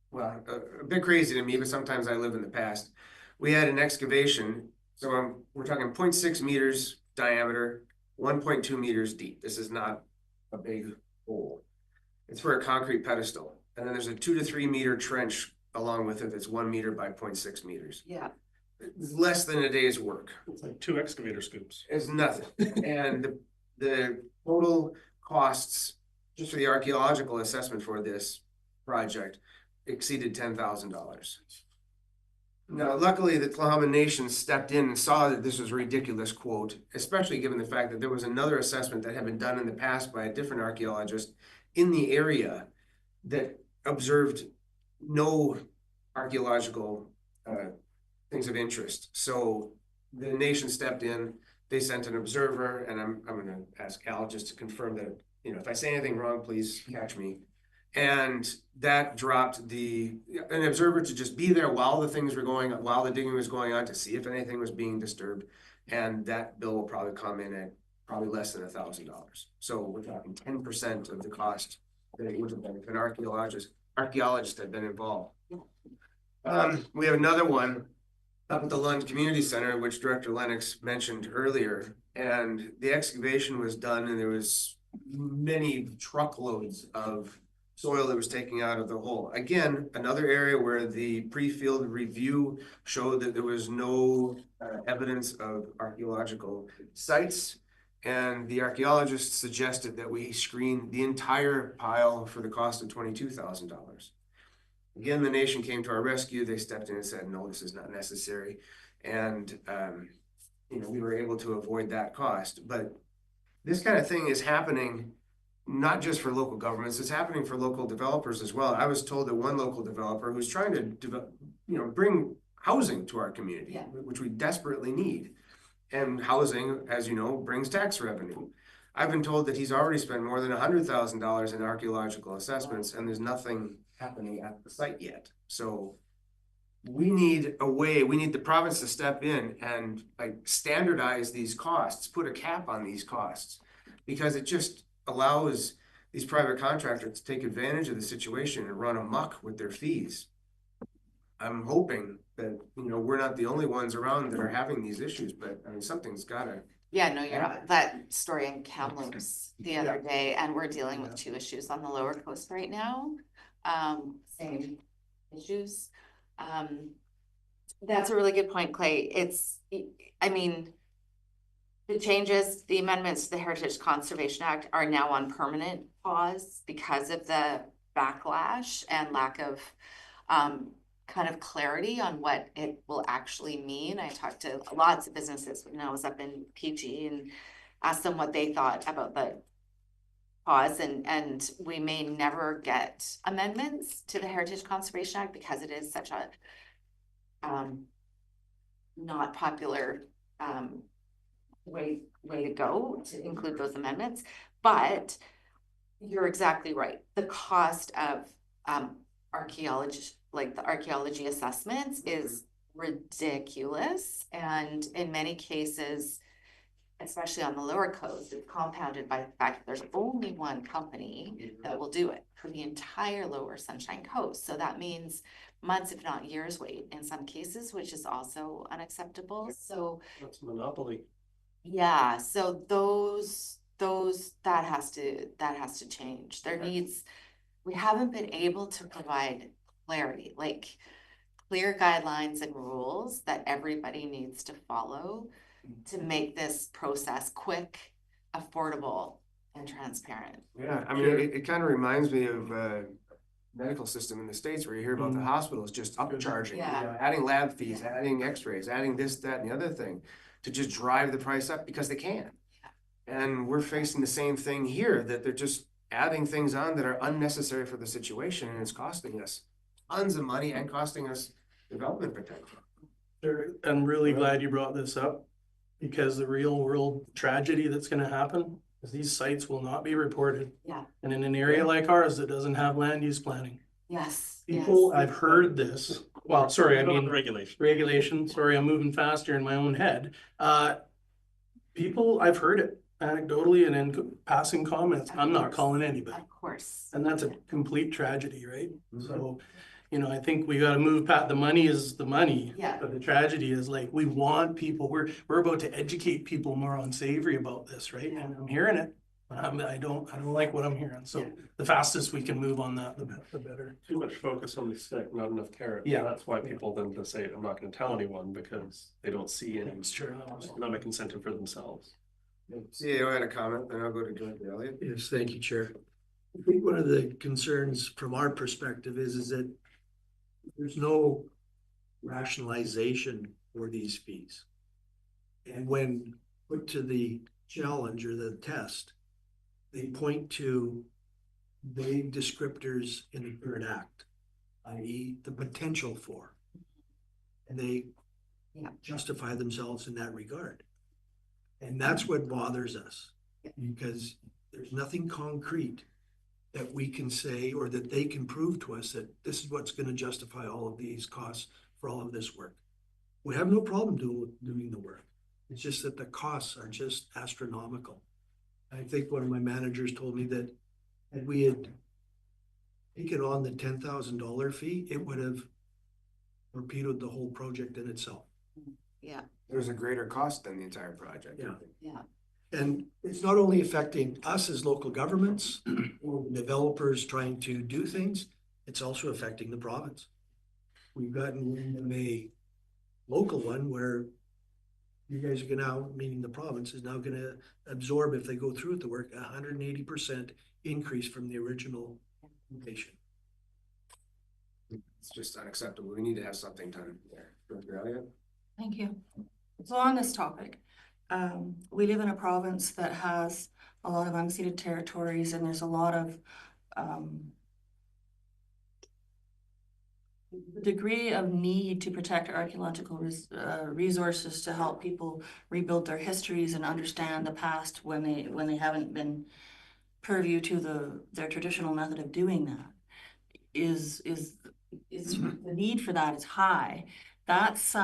well, a bit crazy to me, but sometimes I live in the past. We had an excavation, so we're talking 0.6 meters diameter, 1.2 meters deep. This is not a big hole. It's for a concrete pedestal. And then there's a 2 to 3 meter trench along with it that's 1 meter by 0.6 meters. Yeah. It's less than a day's work. It's like 2 excavator scoops. It's nothing. And the total costs just for the archaeological assessment for this project exceeded $10,000. Now, luckily, the Tla'amin Nation stepped in and saw that this was a ridiculous quote, especially given the fact that there was another assessment that had been done in the past by a different archaeologist in the area that observed no archaeological things of interest. So the nation stepped in, they sent an observer, and I'm gonna ask Al just to confirm that, you know, if I say anything wrong, please catch me. And that dropped an observer to just be there while the things were going on, while the digging was going on, to see if anything was being disturbed. And that bill will probably come in at probably less than $1,000. So we're talking 10% of the cost that it would have been if an archaeologist had been involved. We have another one up at the Lund Community Center, which Director Lennox mentioned earlier. And the excavation was done, and there was many truckloads of soil that was taken out of the hole. Again, another area where the pre-field review showed that there was no evidence of archaeological sites. And the archaeologists suggested that we screen the entire pile for the cost of $22,000. Again, the nation came to our rescue. They stepped in and said, no, this is not necessary. And, you know, we were able to avoid that cost. But this kind of thing is happening not just for local governments, it's happening for local developers as well. I was told that one local developer who's trying to bring housing to our community, which we desperately need. And housing, as you know, brings tax revenue. I've been told that he's already spent more than $100,000 in archaeological assessments, and there's nothing happening at the site yet. So we need the province to step in and like standardize these costs, put a cap on these costs, because it just allows these private contractors to take advantage of the situation and run amok with their fees. I'm hoping that, you know, we're not the only ones around that are having these issues, but I mean, something's gotta. Yeah, no, you're not. That story in Kamloops the other day, and we're dealing with 2 issues on the lower coast right now. Same issues. That's a really good point, Clay. I mean, the changes, the amendments to the Heritage Conservation Act are now on permanent pause because of the backlash and lack of kind of clarity on what it will actually mean. I talked to lots of businesses when I was up in PG and asked them what they thought about the pause, and we may never get amendments to the Heritage Conservation Act because it is such a not popular way to go to include those amendments. But you're exactly right. The cost of archaeology, like the archaeology assessments is ridiculous. And in many cases, especially on the lower coast, it's compounded by the fact that there's only one company that will do it for the entire lower Sunshine Coast. So that means months, if not years wait in some cases, which is also unacceptable. So That's a monopoly. yeah, so that has to change. We haven't been able to provide clarity, like clear guidelines and rules that everybody needs to follow to make this process quick, affordable, and transparent. Yeah, I mean, it kind of reminds me of medical system in the States where you hear about the hospitals just upcharging, Yeah. adding lab fees, adding x-rays, adding this, that, and the other thing to just drive the price up because they can. And we're facing the same thing here, that they're just adding things on that are unnecessary for the situation, and it's costing us tons of money and costing us development potential. Sure, I'm really glad you brought this up, because the real world tragedy that's gonna happen is these sites will not be reported. Yeah. And in an area like ours that doesn't have land use planning, Yes. people, yes. I've heard this, well, sorry, I mean, Regulation. regulation, sorry, I'm moving faster in my own head. People, I've heard it anecdotally and in passing comments, I'm not calling anybody. Of course. And that's a complete tragedy, right? So, you know, I think we gotta move the money is the money. Yeah. But the tragedy is like, we want people, we're about to educate people more on Savory about this, right? And I'm hearing it, but I don't like what I'm hearing. So the fastest we can move on that, the better. Too much focus on the stick, not enough carrot. Yeah. That's why people then just say, I'm not gonna tell anyone, because they don't see any It's true. economic incentive for themselves. CEO had a comment, then I'll go to Director Elliott. Yes, thank you, Chair. I think one of the concerns from our perspective is that there's no rationalization for these fees. And when put to the challenge or the test, they point to vague descriptors in the current act, i.e. the potential for. And they justify themselves in that regard. And that's what bothers us, because there's nothing concrete that we can say or that they can prove to us that this is what's going to justify all of these costs for all of this work. We have no problem doing the work. It's just that the costs are just astronomical. I think one of my managers told me that had we had taken on the $10,000 fee, it would have torpedoed the whole project in itself. Yeah. There's a greater cost than the entire project. Yeah. Yeah. And it's not only affecting us as local governments or developers trying to do things, it's also affecting the province. We've gotten a local one where you guys are gonna now, meaning the province is now gonna absorb, if they go through with the work, 180% increase from the original location. It's just unacceptable. We need to have something done there. Director Elliott? Thank you. So on this topic, we live in a province that has a lot of unceded territories, and there's a lot of the degree of need to protect archaeological resources to help people rebuild their histories and understand the past when they haven't been purview to their traditional method of doing that is the need for that is high. That's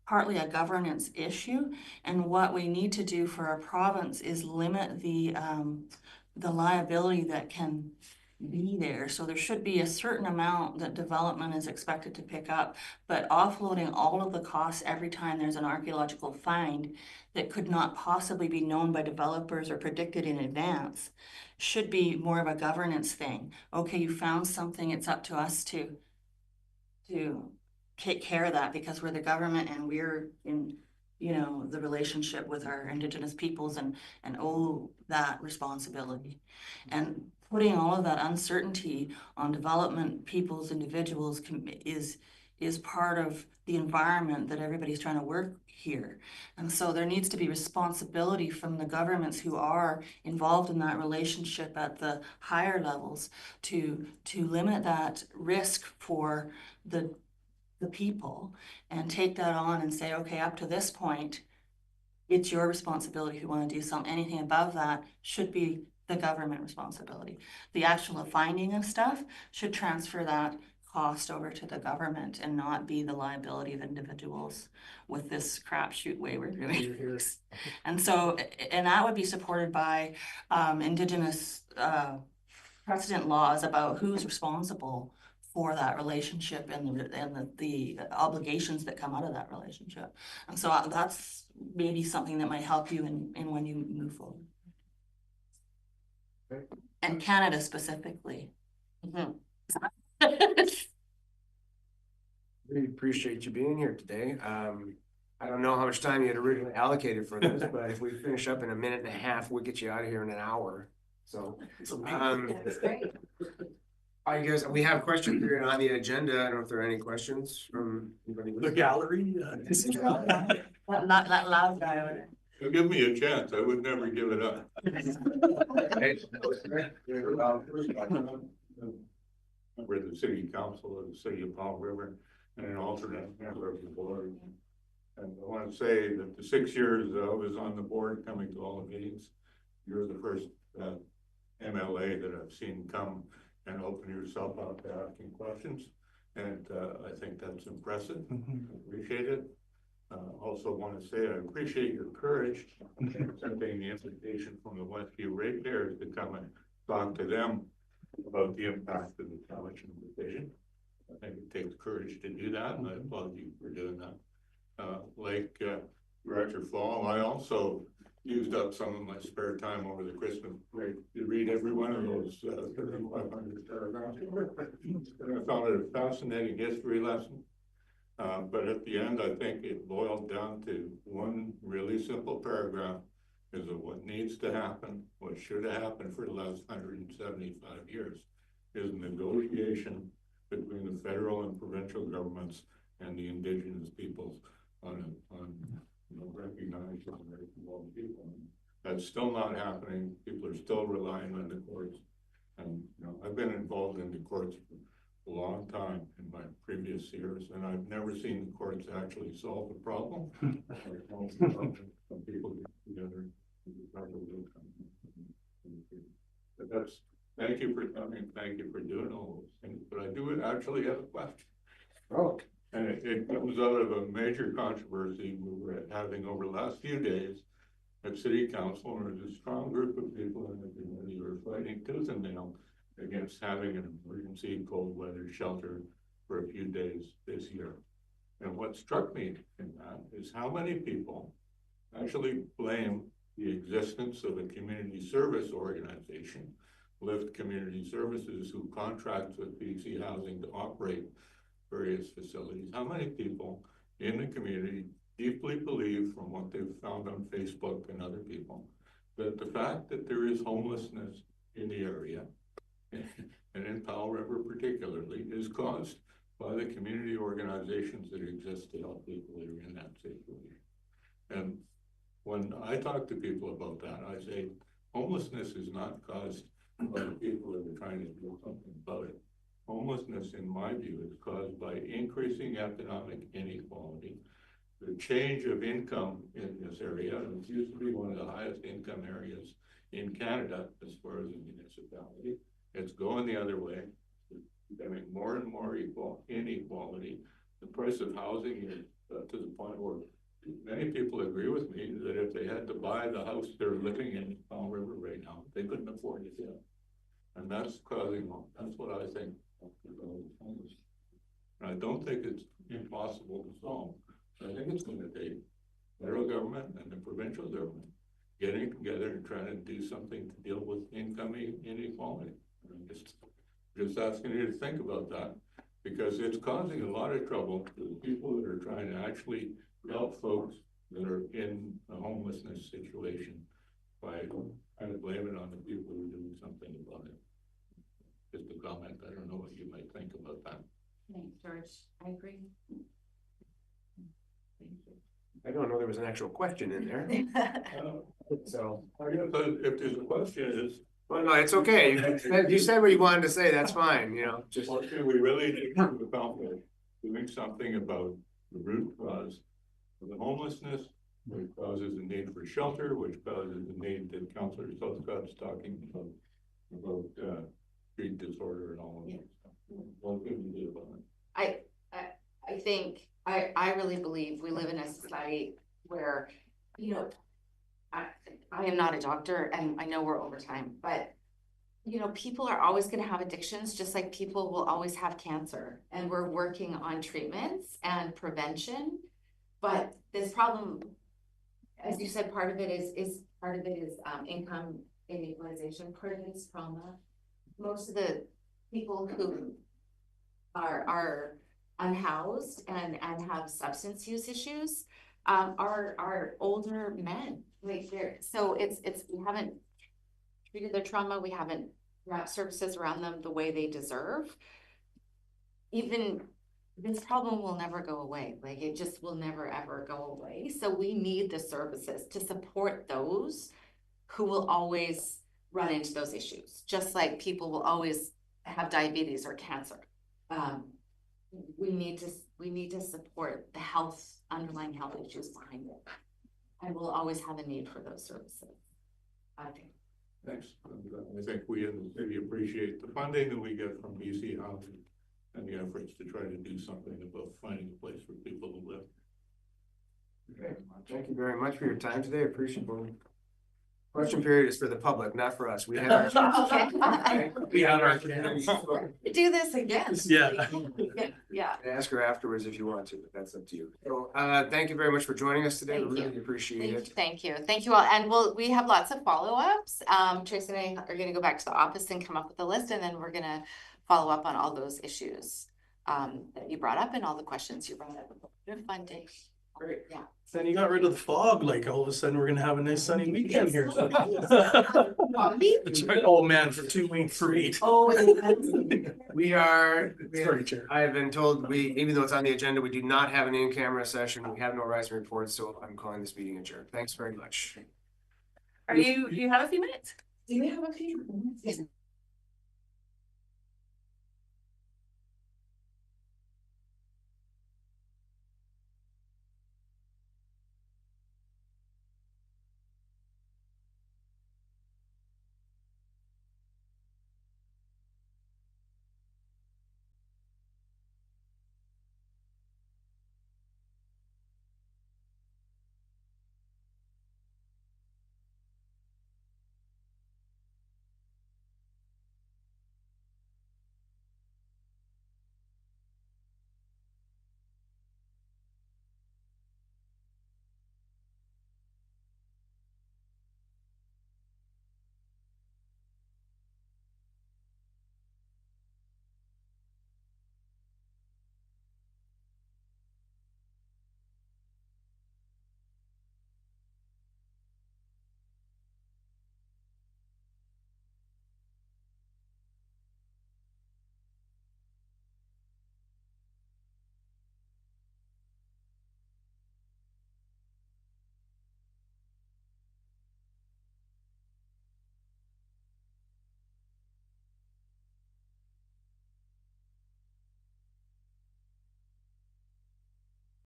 partly a governance issue, and what we need to do for our province is limit the liability that can be there. So there should be a certain amount that development is expected to pick up, but offloading all of the costs every time there's an archaeological find that could not possibly be known by developers or predicted in advance should be more of a governance thing. Okay, you found something, it's up to us to take care of that because we're the government and we're in, you know, the relationship with our Indigenous peoples and owe that responsibility. And putting all of that uncertainty on development peoples, individuals is part of the environment that everybody's trying to work here. And so there needs to be responsibility from the governments who are involved in that relationship at the higher levels to limit that risk for the people and take that on and say, okay, up to this point, it's your responsibility if you want to do something. Anything above that should be the government responsibility. The actual finding of stuff should transfer that cost over to the government and not be the liability of individuals with this crapshoot way we're doing things. And so, and that would be supported by Indigenous precedent laws about who's responsible for that relationship and the obligations that come out of that relationship. And so that's maybe something that might help you in when you move forward. Okay. And Canada specifically. Mhm. We appreciate you being here today. I don't know how much time you had originally allocated for this, but if we finish up in a minute and a half, we'll get you out of here in an hour. So, I guess we have questions here on the agenda. I don't know if there are any questions from anybody. The gallery. That loud guy over there. Well, give me a chance, I would never give it up. Member of the city council of the city of Powell River and an alternate member of the board. And I want to say that the 6 years I was on the board coming to all the meetings, you're the first MLA that I've seen come and open yourself up to asking questions. And I think that's impressive. Appreciate it. Also want to say I appreciate your courage in accepting the invitation from the Westview ratepayers to come and talk to them about the impact of the challenge decision. I think it takes courage to do that, and I applaud you for doing that. Like Director Fall, I also used up some of my spare time over the Christmas break to read every one of those 3,500 paragraphs. And I found it a fascinating history lesson. But at the end, I think it boiled down to one really simple paragraph: is that what needs to happen, what should have happened for the last 175 years, is negotiation between the federal and provincial governments and the Indigenous peoples on recognized people. That's still not happening. People are still relying on the courts, and I've been involved in the courts for a long time in my previous years, and I've never seen the courts actually solve the problem. Some people get together. But that's, thank you for coming, thank you for doing all those things, but I do actually have a question. Oh. And it comes out of a major controversy we were having over the last few days at City Council, and there's a strong group of people in the community who are fighting tooth and nail against having an emergency cold weather shelter for a few days this year. And what struck me in that is how many people actually blame the existence of a community service organization, Lift Community Services, who contracts with BC Housing to operate various facilities. How many people in the community deeply believe, from what they've found on Facebook and other people, that the fact that there is homelessness in the area, and in Powell River particularly, is caused by the community organizations that exist to help people that are in that situation? And when I talk to people about that, I say homelessness is not caused by the people that are trying to do something about it. Homelessness, in my view, is caused by increasing economic inequality, the change of income in this area. It used to be one of the highest income areas in Canada as far as a municipality. It's going the other way. It's becoming more and more inequality. The price of housing is to the point where many people agree with me that if they had to buy the house they're living in Powell River right now, they couldn't afford it. And that's causing, that's what I think. And I don't think it's impossible to solve. I think it's going to take federal government and the provincial government getting together and trying to do something to deal with income inequality. I'm just asking you to think about that, because it's causing a lot of trouble to the people that are trying to actually help folks that are in a homelessness situation by kind of blaming on the people who are doing something about it. Just a comment. I don't know what you might think about that. Thanks, George. I agree. I don't know there was an actual question in there. So I guess if there's a question is, well, no, it's okay. You said what you wanted to say. That's fine. Just what do we really need to accomplish? Doing something about the root cause of the homelessness which causes a need for shelter, which causes the need that Councillor Southcott's talking about street disorder and all of that stuff. What can we do about it? I think, I really believe we live in a society where, you know, I am not a doctor and I know we're over time, but you know, people are always going to have addictions, just like people will always have cancer, and we're working on treatments and prevention. But this problem, as you said, part of it is income inequalization, part of it is trauma. Most of the people who are unhoused and have substance use issues are older men. Like so it's we haven't treated their trauma, we haven't wrapped services around them the way they deserve. Even this problem will never go away. Like it just will never ever go away. So we need the services to support those who will always run into those issues. Just like people will always have diabetes or cancer. We need to support the underlying health issues behind it. And we'll always have a need for those services, I think. Thanks. I think we in the city appreciate the funding that we get from BC Housing and the efforts to try to do something about finding a place for people to live. Okay, thank you very much for your time today. Appreciate it. Question period is for the public, not for us. We have our We have our. Do this again. Yeah. Yeah. ask her afterwards if you want to, but that's up to you. So thank you very much for joining us today. Thank We you. really appreciate it. Thank you. Thank you all. And we have lots of follow-ups. Tracy and I are going to go back to the office and come up with a list, and then we're going to follow up on all those issues that you brought up and all the questions you brought up about funding. Great. Yeah. Then you got rid of the fog, like all of a sudden we're gonna have a nice sunny weekend here. Oh man, for 2 weeks straight. Oh, We are, Sorry, Chair. I have been told even though it's on the agenda, we do not have an in-camera session. We have no rise and reports, so I'm calling this meeting adjourned. Thanks very much. Do you have a few minutes? do we have a few?